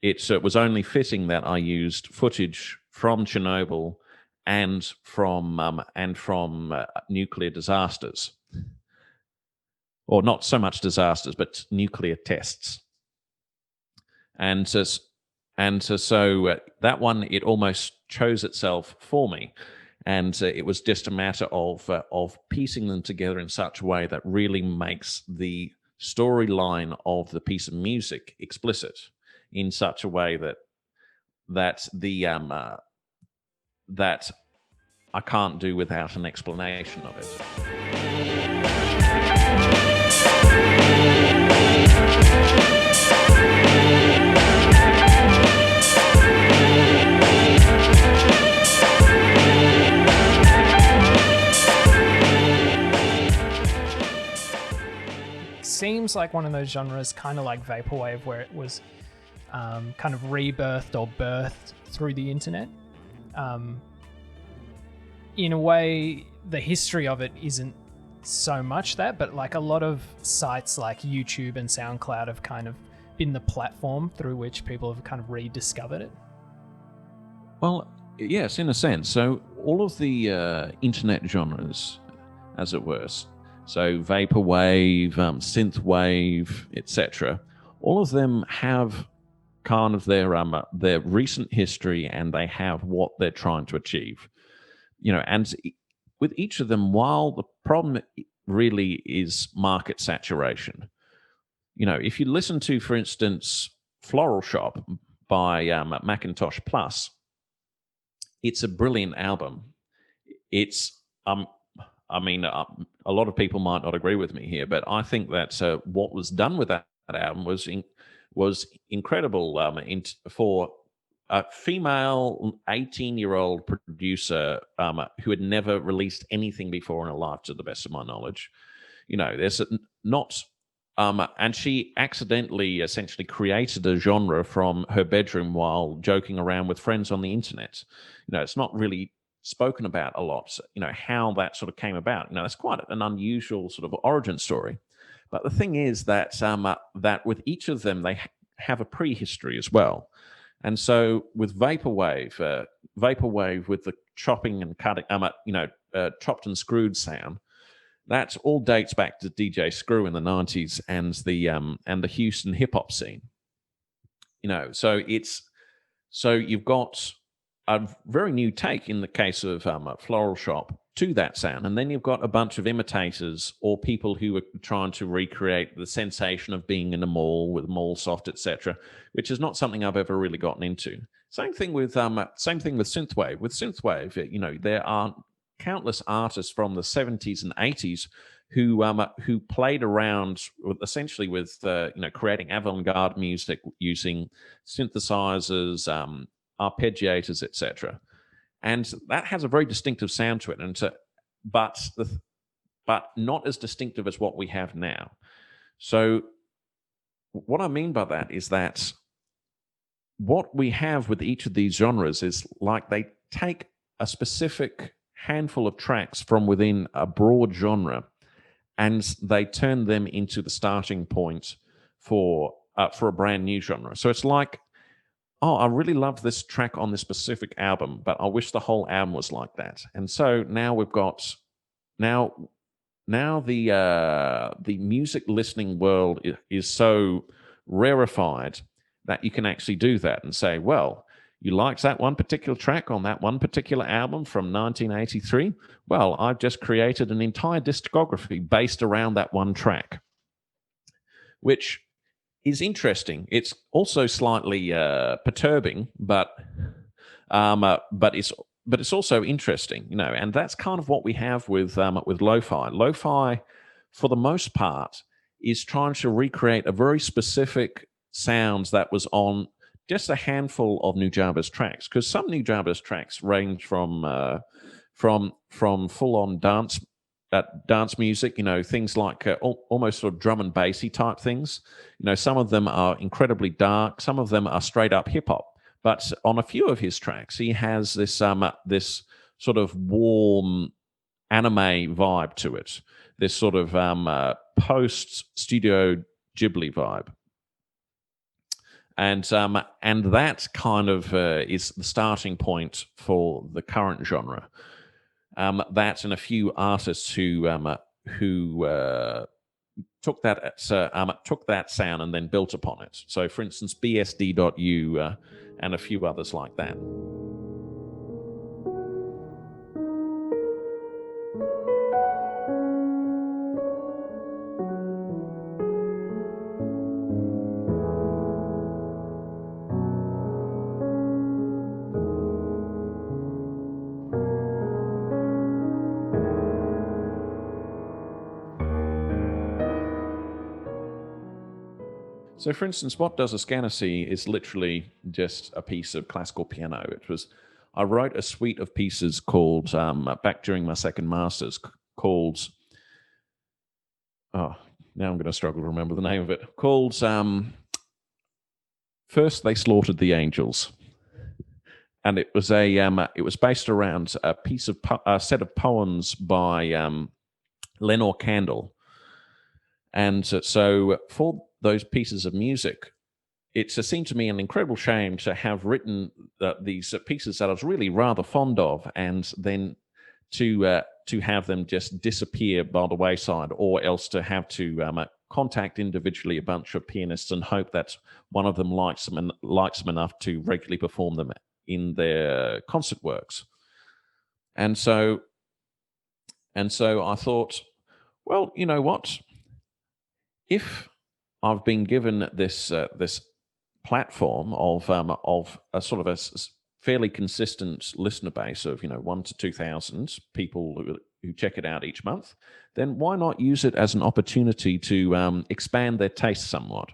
it was only fitting that I used footage from Chernobyl and from nuclear disasters, or not so much disasters, but nuclear tests. And so that one, it almost chose itself for me, and it was just a matter of piecing them together in such a way that really makes the storyline of the piece of music explicit in such a way that I can't do without an explanation of it. Seems like one of those genres, kind of like vaporwave, where it was kind of rebirthed or birthed through the internet. In a way, the history of it isn't so much that, but like a lot of sites like YouTube and SoundCloud have kind of been the platform through which people have kind of rediscovered it. Well, yes, in a sense. So all of the internet genres, as it were, so vaporwave, synthwave, etc., all of them have kind of their recent history, and they have what they're trying to achieve. And with each of them, while the problem really is market saturation, if you listen to, for instance, Floral Shop by Macintosh Plus, it's a brilliant album. It's a lot of people might not agree with me here, but I think that what was done with that album was incredible for a female 18-year-old producer who had never released anything before in her life, to the best of my knowledge. There's not... and she accidentally essentially created a genre from her bedroom while joking around with friends on the internet. It's not really spoken about a lot, how that sort of came about. That's quite an unusual sort of origin story. But the thing is that that with each of them, they have a prehistory as well. And so with vaporwave with the chopping and cutting, chopped and screwed sound, that all dates back to DJ Screw in the 90s and the Houston hip hop scene. So you've got a very new take in the case of Floral Shop to that sound, and then you've got a bunch of imitators or people who are trying to recreate the sensation of being in a mall with mall soft, etc., which is not something I've ever really gotten into. Same thing with synthwave. With synthwave, there are countless artists from the 70s and 80s who played around essentially with creating avant-garde music using synthesizers, arpeggiators, etc. And that has a very distinctive sound to it, but not as distinctive as what we have now. So what I mean by that is that what we have with each of these genres is like they take a specific handful of tracks from within a broad genre, and they turn them into the starting point for a brand new genre. So it's like oh, I really love this track on this specific album, but I wish the whole album was like that. And so now we've got now now the music listening world is so rarefied that you can actually do that and say, well, you liked that one particular track on that one particular album from 1983. Well, I've just created an entire discography based around that one track, which is interesting. It's also slightly perturbing, but it's also interesting, and that's kind of what we have with lo-fi. Lo-fi, for the most part, is trying to recreate a very specific sounds that was on just a handful of Nujabes tracks, because some Nujabes tracks range from full-on dance music, things like almost sort of drum and bassy type things. Some of them are incredibly dark, some of them are straight up hip hop. But on a few of his tracks, he has this this sort of warm anime vibe to it, this sort of post Studio Ghibli vibe, and that kind of is the starting point for the current genre. That and a few artists who took that sound and then built upon it. So, for instance, BSD.U and a few others like that. So, for instance, what does a scanner see is literally just a piece of classical piano. I wrote a suite of pieces called, back during my second master's, called, oh, now I'm going to struggle to remember the name of it, called First They Slaughtered the Angels. And it was it was based around a set of poems by Lenore Kandel. And so for those pieces of music, it seemed to me an incredible shame to have written these pieces that I was really rather fond of, and then to have them just disappear by the wayside, or else to have to contact individually a bunch of pianists and hope that one of them likes them enough to regularly perform them in their concert works. And so I thought, well, you know what? If I've been given this platform of a sort of a fairly consistent listener base of 1,000 to 2,000 people who check it out each month, then why not use it as an opportunity to expand their taste somewhat?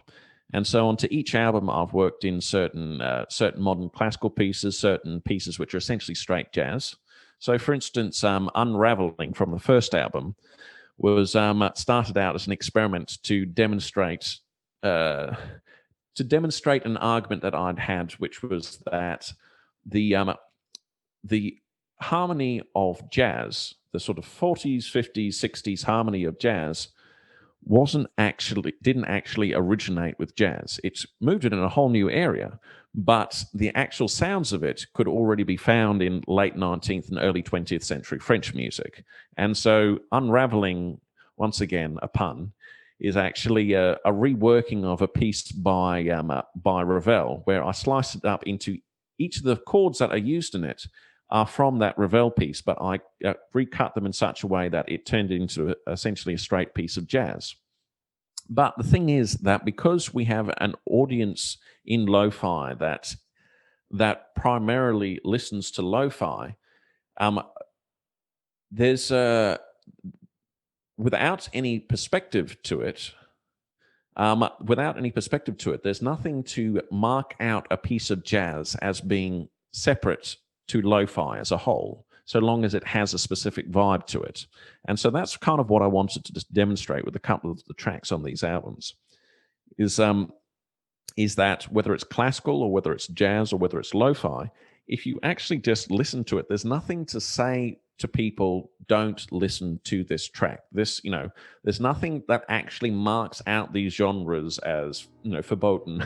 And so onto each album, I've worked in certain modern classical pieces, certain pieces which are essentially straight jazz. So, for instance, Unraveling from the first album was started out as an experiment to demonstrate an argument that I'd had, which was that the harmony of jazz, the sort of 40s, 50s, 60s harmony of jazz, didn't actually originate with jazz. It's moved it in a whole new area, but the actual sounds of it could already be found in late 19th and early 20th century French music. And so Unraveling, once again, a pun, is actually a reworking of a piece by Ravel, where I sliced it up into each of the chords that are used in it are from that Ravel piece, but I recut them in such a way that it turned into essentially a straight piece of jazz. But the thing is that because we have an audience in lo-fi that primarily listens to lo-fi, there's without any perspective to it, there's nothing to mark out a piece of jazz as being separate to lo-fi as a whole, so long as it has a specific vibe to it. And so that's kind of what I wanted to just demonstrate with a couple of the tracks on these albums, is that whether it's classical or whether it's jazz or whether it's lo-fi, if you actually just listen to it, there's nothing to say to people, don't listen to this track. There's nothing that actually marks out these genres as, verboten,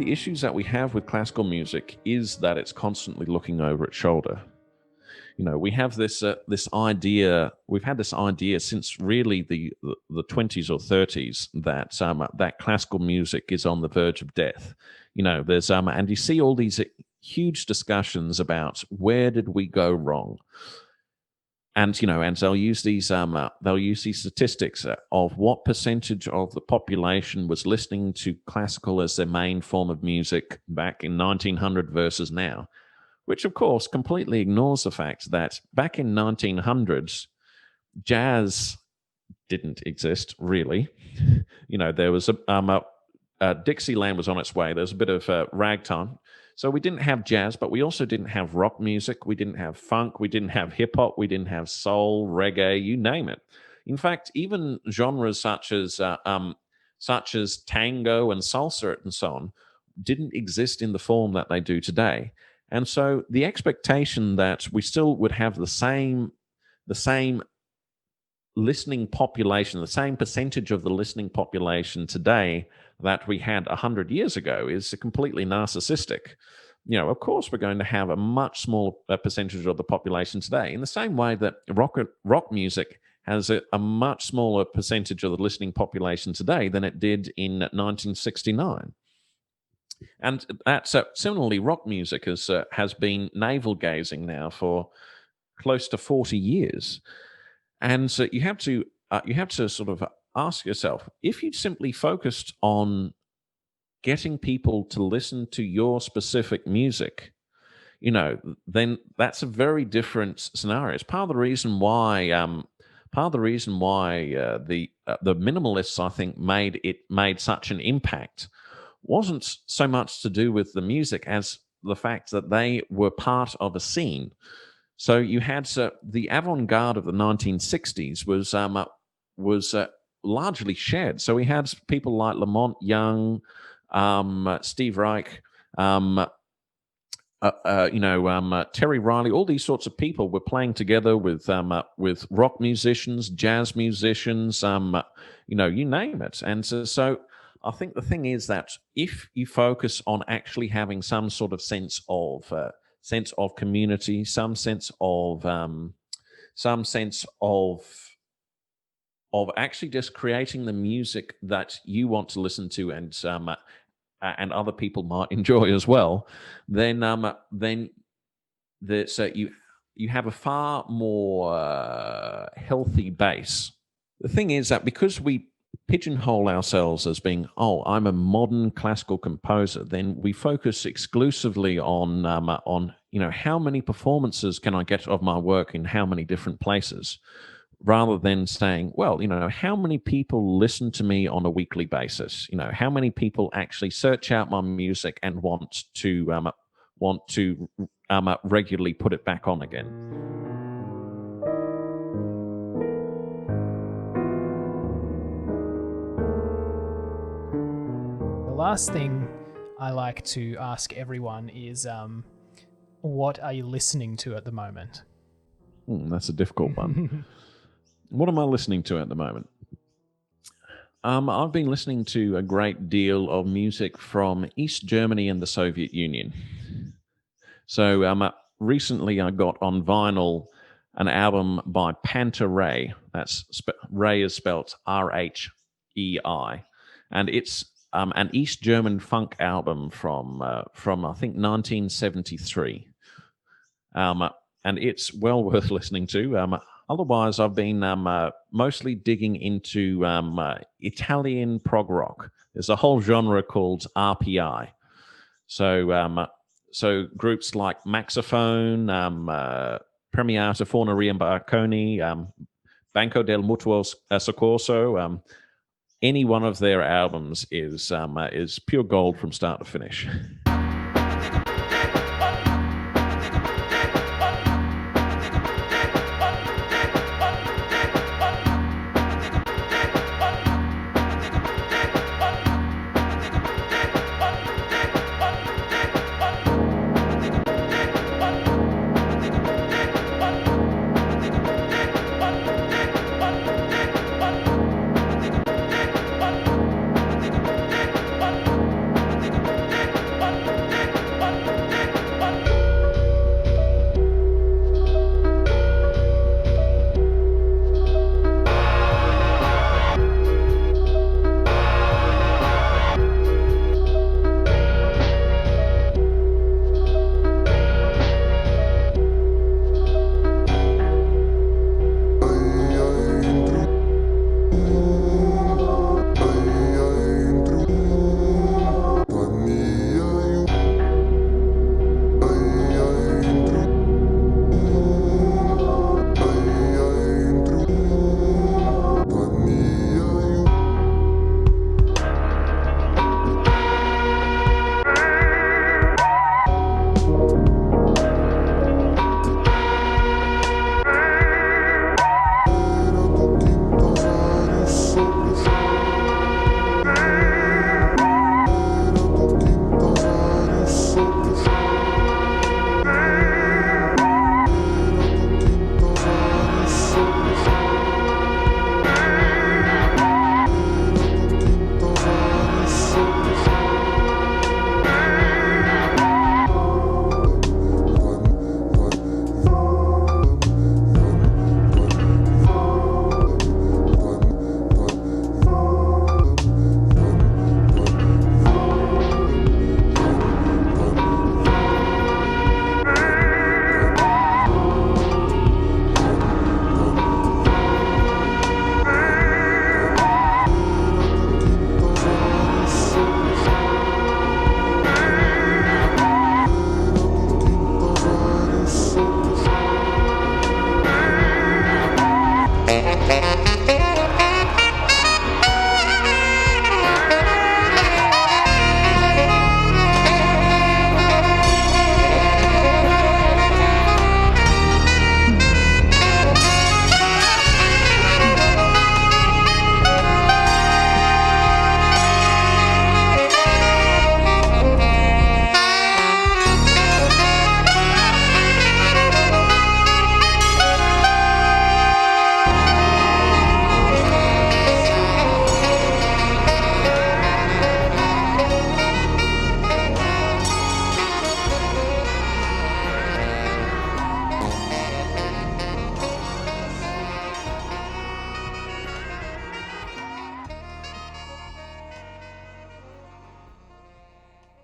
the issues that we have with classical music is that it's constantly looking over its shoulder. We have this idea. We've had this idea since really the 20s or 30s that classical music is on the verge of death. There's and you see all these huge discussions about where did we go wrong, and they'll use these statistics of what percentage of the population was listening to classical as their main form of music back in 1900 versus now. Which, of course, completely ignores the fact that back in 1900s, jazz didn't exist, really. There was Dixieland was on its way. There was a bit of ragtime. So we didn't have jazz, but we also didn't have rock music. We didn't have funk. We didn't have hip-hop. We didn't have soul, reggae, you name it. In fact, even genres such as tango and salsa and so on didn't exist in the form that they do today. And so the expectation that we still would have the same listening population, the same percentage of the listening population today that we had 100 years ago is completely narcissistic. Of course, we're going to have a much smaller percentage of the population today, in the same way that rock music has a much smaller percentage of the listening population today than it did in 1969. And that's similarly, rock music has been navel gazing now for close to 40 years, and so you have to sort of ask yourself, if you simply focused on getting people to listen to your specific music, then that's a very different scenario. It's part of the reason why the minimalists, I think, made such an impact. Wasn't so much to do with the music as the fact that they were part of a scene. So you had the avant-garde of the 1960s was largely shared. So we had people like Lamont Young, Steve Reich, Terry Riley. All these sorts of people were playing together with rock musicians, jazz musicians, you name it. And so I think the thing is that if you focus on actually having some sort of sense of community, some sense of actually just creating the music that you want to listen to and other people might enjoy as well, then you have a far more healthy base. The thing is that because we pigeonhole ourselves as being, I'm a modern classical composer, then we focus exclusively on how many performances can I get of my work in how many different places, rather than saying, how many people listen to me on a weekly basis? How many people actually search out my music and want to regularly put it back on again. The last thing I like to ask everyone is, what are you listening to at the moment? That's a difficult one. What am I listening to at the moment? I've been listening to a great deal of music from East Germany and the Soviet Union. So recently I got on vinyl an album by Padraig. Ray is spelt R-H-E-I. And it's an East German funk album from I think 1973. And it's well worth listening to. Otherwise, I've been mostly digging into Italian prog rock. There's a whole genre called RPI. So groups like Maxophone, Premiata Forneria and Barconi, Banco del Mutuo Soccorso, any one of their albums is pure gold from start to finish.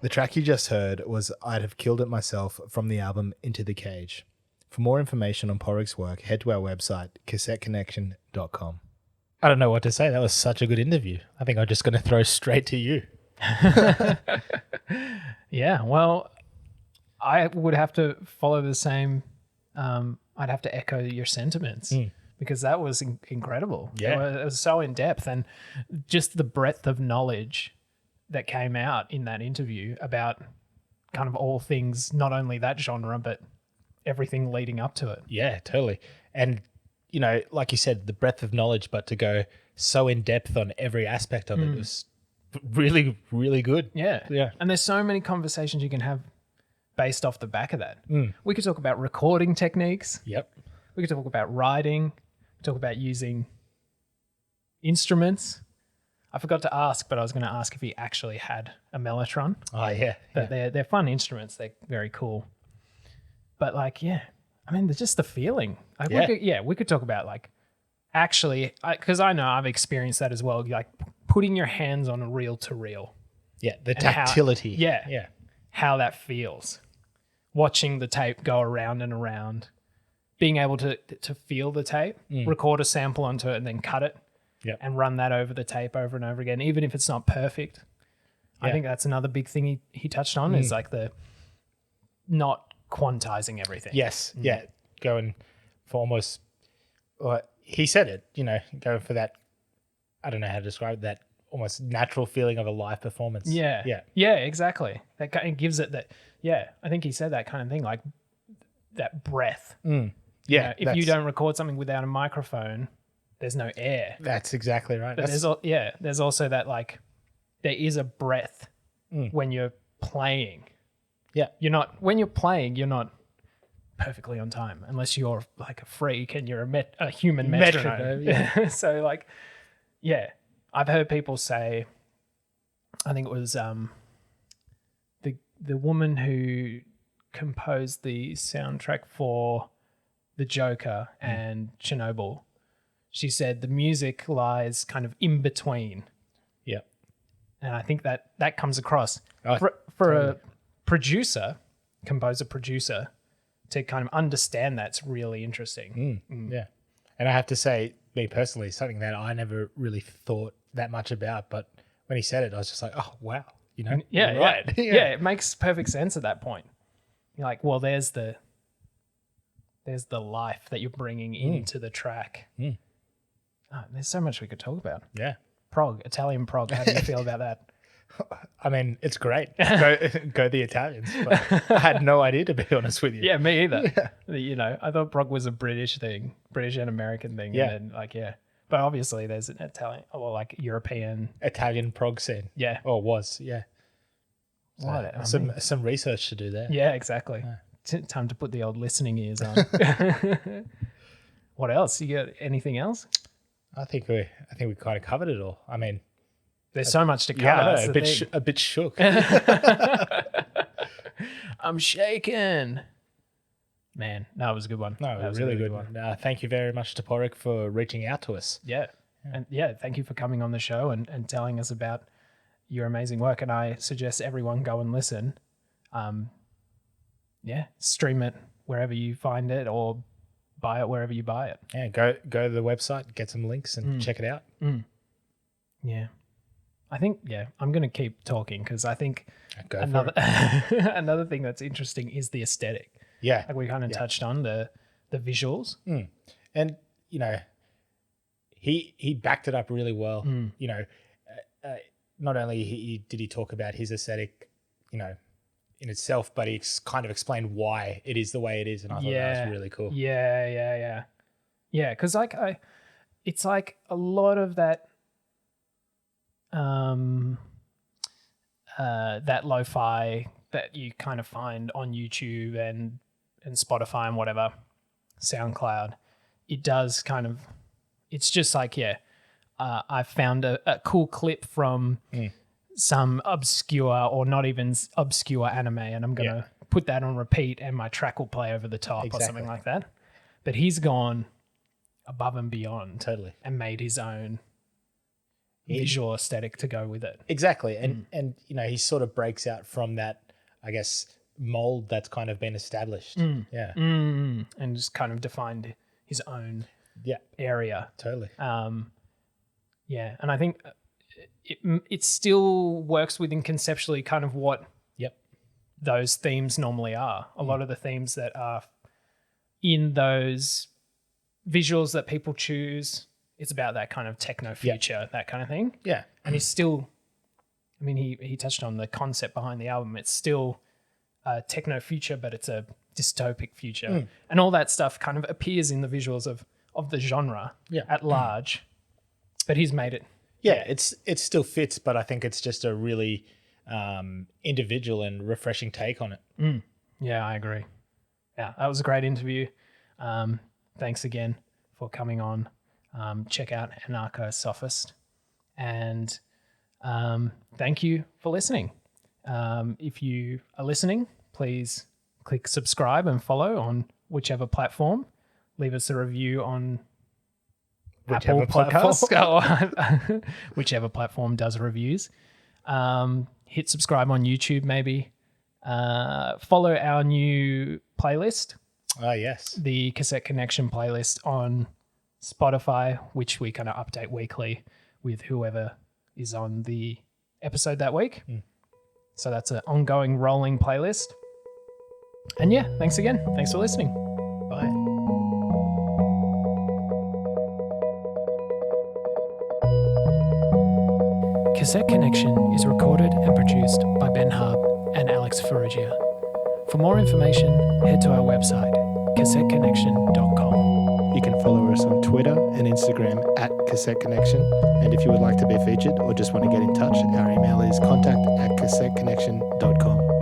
The track you just heard was I'd Have Killed It Myself from the album Into the Cage. For more information on Padraig's work, head to our website, cassetteconnection.com. I don't know what to say. That was such a good interview. I think I'm just going to throw straight to you. Yeah, well, I would have to follow the same. I'd have to echo your sentiments because that was incredible. Yeah. It was so in depth, and just the breadth of knowledge that came out in that interview about kind of all things, not only that genre, but everything leading up to it. Yeah, totally. And, you know, like you said, the breadth of knowledge, but to go so in depth on every aspect of it was really, really good. Yeah. Yeah. And there's so many conversations you can have based off the back of that. We could talk about recording techniques. Yep. We could talk about writing, talk about using instruments. I forgot to ask, but I was going to ask if he actually had a mellotron. Oh, yeah. But they're fun instruments. They're very cool. But like, yeah, I mean, just the feeling. Like, we could talk about like actually, because I know I've experienced that as well. Like putting your hands on a reel to reel. Yeah, the And how- tactility. yeah. How that feels. Watching the tape go around and around. Being able to feel the tape, record a sample onto it and then cut it. Yep. And run that over the tape over and over again, even if it's not perfect. I think that's another big thing he touched on is like the not quantizing everything. Yes. Yeah. Going for almost, well, he said it, you know, going for that, I don't know how to describe it, that almost natural feeling of a live performance. Yeah. Yeah. Yeah, exactly. That kind of gives it that, I think he said that kind of thing, like that breath. Yeah. You know, if you don't record something without a microphone, there's no air. That's exactly right. But there's also that like, there is a breath when you're playing. Yeah. When you're playing, you're not perfectly on time unless you're like a freak and you're a human metronome. Yeah. So like, yeah, I've heard people say, I think it was the woman who composed the soundtrack for The Joker and Chernobyl. She said the music lies kind of in between. Yeah. And I think that comes across Oh, for totally. a composer-producer, to kind of understand that's really interesting. Yeah. And I have to say, me personally, something that I never really thought that much about, but when he said it, I was just like, oh, wow. You know? Yeah, you're right. Yeah, it makes perfect sense at that point. You're like, well, there's the life that you're bringing into the track. Oh, there's so much we could talk about. Yeah. Italian prog. How do you feel about that? I mean, it's great. Go the Italians. But I had no idea, to be honest with you. Yeah, me either. You know, I thought prog was a British thing, British and American thing. Yeah. And then, like, but obviously there's an Italian, or like European. Italian prog scene. Yeah. Or was, yeah. What? Some research to do there. Yeah, exactly. Time to put the old listening ears on. What else? You got anything else? I think we kind of covered it all. I mean, There's so much to cover. yeah, I know, that's the thing. a bit shook. I'm shaking. Man, no, it was a good one. No, That it was was a really really good. Thank you very much to Padraig for reaching out to us. Yeah. And thank you for coming on the show and telling us about your amazing work. And I suggest everyone go and listen. Stream it wherever you find it, or buy it wherever you buy it. Yeah, go to the website, get some links, and check it out. Yeah. I think, I'm going to keep talking because I think Go for another it. another thing that's interesting is the aesthetic. Yeah, Like we kind of touched on the visuals. and you know, he backed it up really well. You know, not only did he talk about his aesthetic, you know, in itself, but he kind of explained why it is the way it is, and I thought that was really cool. Yeah. Because like it's like a lot of that that lo-fi that you kind of find on YouTube and Spotify and whatever, SoundCloud. It does kind of. It's just like I found a cool clip from some obscure or not even obscure anime, and I'm gonna put that on repeat, and my track will play over the top or something like that. But he's gone above and beyond, Totally. and made his own visual aesthetic to go with it. Exactly. And you know, he sort of breaks out from that, I guess, mold that's kind of been established. Yeah. And just kind of defined his own area. Totally. Yeah. And I think it still works within conceptually kind of what those themes normally are. A lot of the themes that are in those visuals that people choose, it's about that kind of techno future, that kind of thing. Yeah. And he's still, I mean, he touched on the concept behind the album. It's still a techno future, but it's a dystopic future. And all that stuff kind of appears in the visuals of the genre at large. But he's made it. Yeah, it still fits, but I think it's just a really individual and refreshing take on it. Yeah, I agree. Yeah, that was a great interview. Thanks again for coming on. Check out Anarchosophist. And thank you for listening. If you are listening, please click subscribe and follow on whichever platform. Leave us a review on Apple Podcasts, whichever platform does reviews. Hit subscribe on YouTube, maybe. Follow our new playlist. Oh, yes. The Cassette Connection playlist on Spotify, which we kind of update weekly with whoever is on the episode that week. So that's an ongoing rolling playlist. And yeah, thanks again. Thanks for listening. Bye. Cassette Connection is recorded and produced by Ben Harb and Alex Ferrugia. For more information, head to our website, cassetteconnection.com. You can follow us on Twitter and Instagram at Cassette Connection. And if you would like to be featured or just want to get in touch, our email is contact@cassetteconnection.com.